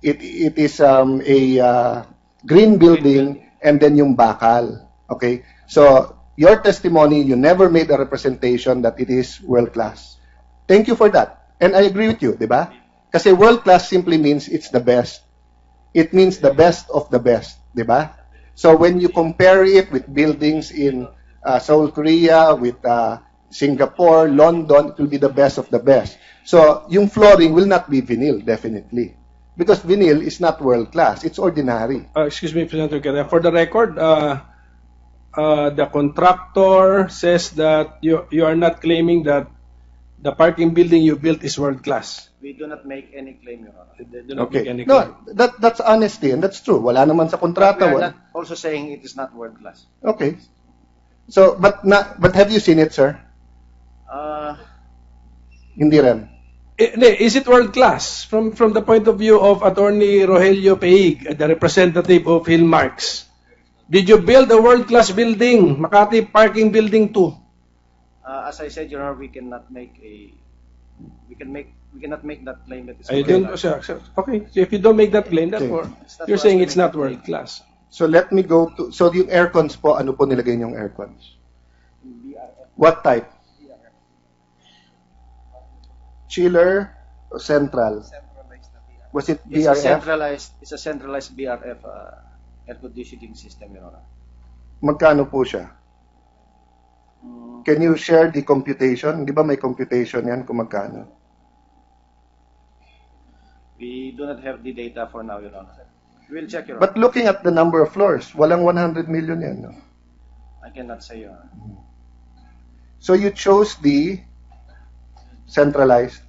Speaker 3: it is a green building and then yung bakal. Okay? So your testimony, you never made a representation that it is world class. Thank you for that. And I agree with you, di ba? Kasi world class simply means it's the best. It means the best of the best, di ba? So when you compare it with buildings in Seoul, Korea, with Singapore, London, it will be the best of the best. So yung flooring will not be vinyl, definitely. Because vinyl is not world class. It's ordinary.
Speaker 4: Excuse me, President Rivera. For the record, the contractor says that you are not claiming that the parking building you built is world class.
Speaker 2: We do not make any claim, Your Honor.
Speaker 4: They do not
Speaker 3: Okay.
Speaker 4: make any claim.
Speaker 3: No, that's honesty and that's true. Wala naman sa kontrata.
Speaker 2: We are not also saying it is not world class.
Speaker 3: Okay. So, but have you seen it, sir? Hindi rin.
Speaker 4: Is it world class from the point of view of Attorney Rogelio Peig, the representative of Hillmarks? Did you build a world class building, Makati Parking Building 2?
Speaker 2: As I said, Your Honor, we cannot make that claim that it's
Speaker 4: I
Speaker 2: world
Speaker 4: don't,
Speaker 2: class.
Speaker 4: okay, so if you don't make that claim, therefore, you're saying it's not world class.
Speaker 3: So let me go to, so yung aircons po, ano po nilagay niyong aircons? What type? Chiller or central? Was it BRF?
Speaker 2: It's a centralized BRF air conditioning system, Your Honor.
Speaker 3: Magkano po siya? Can you share the computation? Di ba may computation yan kung magkano?
Speaker 2: We do not have the data for now, Your Honor. We'll check, Your Honor.
Speaker 3: But looking at the number of floors, walang 100 million yan. No?
Speaker 2: I cannot say, Your Honor.
Speaker 3: So you chose the centralized.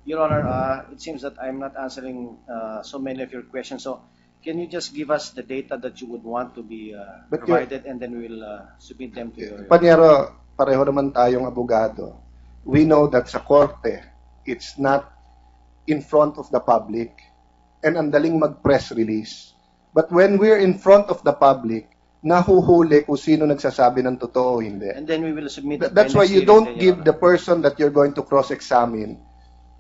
Speaker 2: Your Honor, it seems that I'm not answering so many of your questions. So can you just give us the data that you would want to be provided, and then we'll submit them to your...
Speaker 3: Panyero, pareho naman tayong abogado. We know that sa korte, it's not in front of the public and ang daling mag-press release. But when we're in front of the public, nahuhuli kung sino nagsasabi ng totoo o hindi.
Speaker 2: And then we will submit...
Speaker 3: That's why you don't give the person that you're going to cross-examine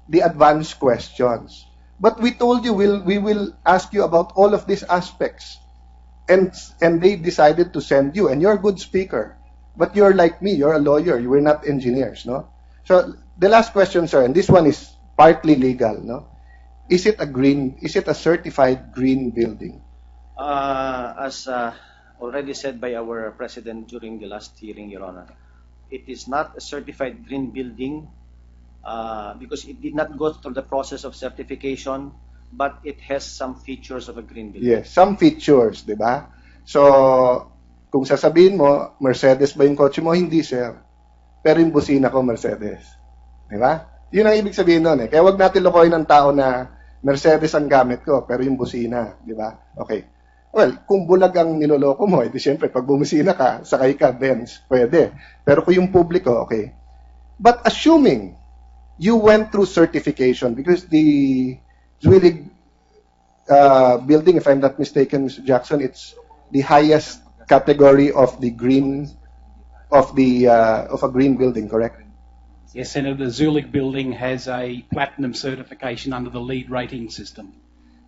Speaker 3: the advanced questions. But we told you we will ask you about all of these aspects. And they decided to send you. And you're a good speaker. But you're like me. You're a lawyer. You were not engineers, no? So the last question, sir, and this one is partly legal, no? Is it a certified green building?
Speaker 2: As already said by our president during the last hearing, Your Honor, it is not a certified green building because it did not go through the process of certification, but it has some features of a green building.
Speaker 3: Yes, some features, di ba? So, kung sasabihin mo, Mercedes ba yung kotse mo? Hindi, sir. Pero yung busina ko, Mercedes. Di ba? Yun ang ibig sabihin nun eh. Kaya wag natin lokohin ng tao na Mercedes ang gamit ko, pero yung busina. Di ba? Okay. Well, kung bulag ang niloloko mo, edi siyempre, pag bumusina ka, sakay ka, Benz, pwede. Pero kung yung publiko, okay. But assuming you went through certification, because the Zwillig building, if I'm not mistaken, Mr. Jackson, it's the highest category of the green, of a green building, correct?
Speaker 8: Yes, Senator, the Zulik building has a platinum certification under the LEED rating system.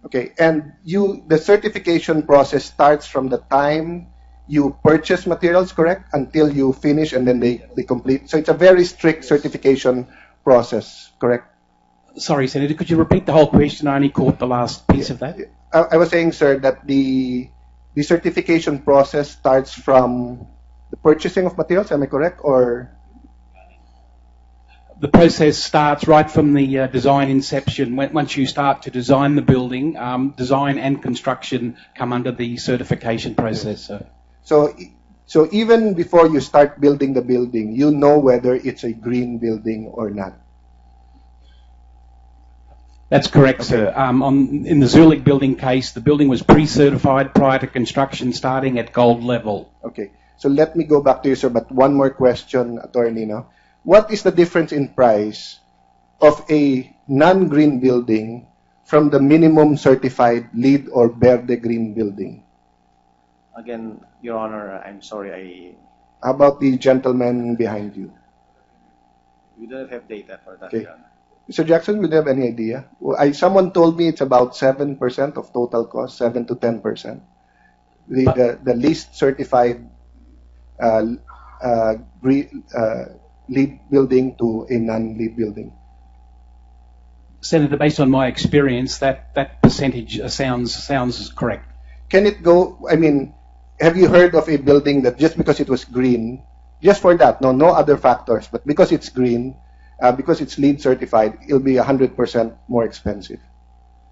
Speaker 3: Okay, and the certification process starts from the time you purchase materials, correct? Until you finish and then they complete. So it's a very strict certification process, correct?
Speaker 8: Sorry, Senator, could you repeat the whole question? I only caught the last piece of that.
Speaker 3: I was saying, sir, that the certification process starts from the purchasing of materials, am I correct? Or
Speaker 8: the process starts right from the design inception. Once you start to design the building, design and construction come under the certification process.
Speaker 3: So even before you start building the building, you know whether it's a green building or not.
Speaker 8: That's correct, sir. In the Zulik building case, the building was pre-certified prior to construction starting at gold level.
Speaker 3: Okay. So let me go back to you, sir, but one more question, attorney. No? What is the difference in price of a non-green building from the minimum certified LEED or Verde green building?
Speaker 2: Again, Your Honor, I'm sorry,
Speaker 3: How about the gentleman behind you?
Speaker 2: we don't have data for that,
Speaker 3: Okay.
Speaker 2: Your Honor.
Speaker 3: Mr. Jackson, would you have any idea? Well, someone told me it's about 7% of total cost, 7 to 10%. The least certified LEED building to a non-LEED building.
Speaker 8: Senator, based on my experience, that percentage sounds correct.
Speaker 3: Can it go, I mean, have you heard of a building that just because it was green, just for that, no other factors, but because it's green, because it's LEED certified, it'll be 100% more expensive?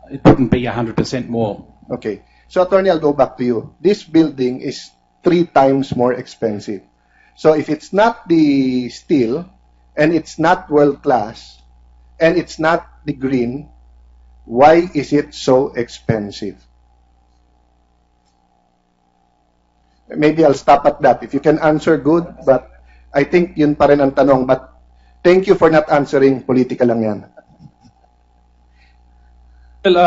Speaker 8: It wouldn't be 100% more.
Speaker 3: Okay. So, attorney, I'll go back to you. This building is 3 times more expensive. So, if it's not the steel, and it's not world-class, and it's not the green, why is it so expensive? Maybe I'll stop at that. If you can answer, good, but I think yun pa rin ang tanong. But thank you for not answering. Politika lang yan.
Speaker 4: Well,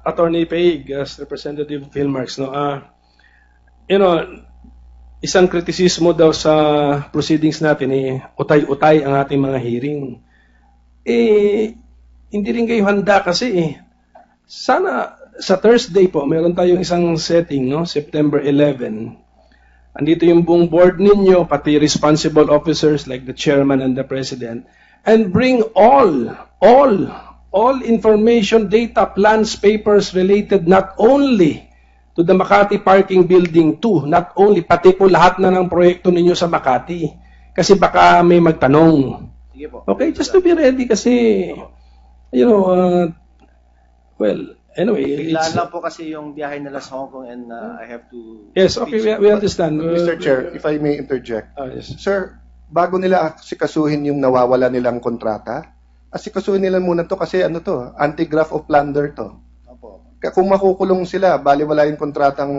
Speaker 4: Attorney Paig, as Representative Philmarks, no, isang kritisismo daw sa proceedings natin, utay-utay ang ating mga hearing. Hindi rin kayo handa kasi Sana sa Thursday po, meron tayong isang setting, no, September 11. Andito yung buong board ninyo, pati responsible officers like the chairman and the president, and bring all information, data, plans, papers related not only to the Makati Parking Building 2, not only, pati po lahat na ng proyekto ninyo sa Makati. Kasi baka may magtanong.
Speaker 2: Sige po.
Speaker 4: Okay, just to be ready kasi, well, anyway.
Speaker 2: Biglaan lang po kasi yung biyahe nila sa Hong Kong and I have to...
Speaker 4: Yes, okay, we understand.
Speaker 3: Mr. Chair, if I may interject.
Speaker 4: Yes.
Speaker 3: Sir, bago nila asikasuhin yung nawawala nilang kontrata, asikasuhin nila muna to kasi anti-graft of plunder to. Kung makukulong sila, baliwala yung kontratang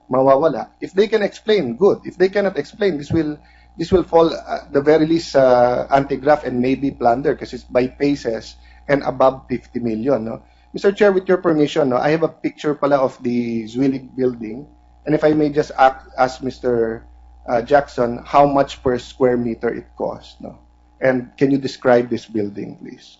Speaker 3: mawawala. If they can explain, good. If they cannot explain, this will fall the very least anti-graft and maybe plunder because it's by phases and above 50 million. No? Mr. Chair, with your permission, I have a picture pala of the Zuilig building. And if I may just ask Mr. Jackson how much per square meter it costs. No? And can you describe this building, please?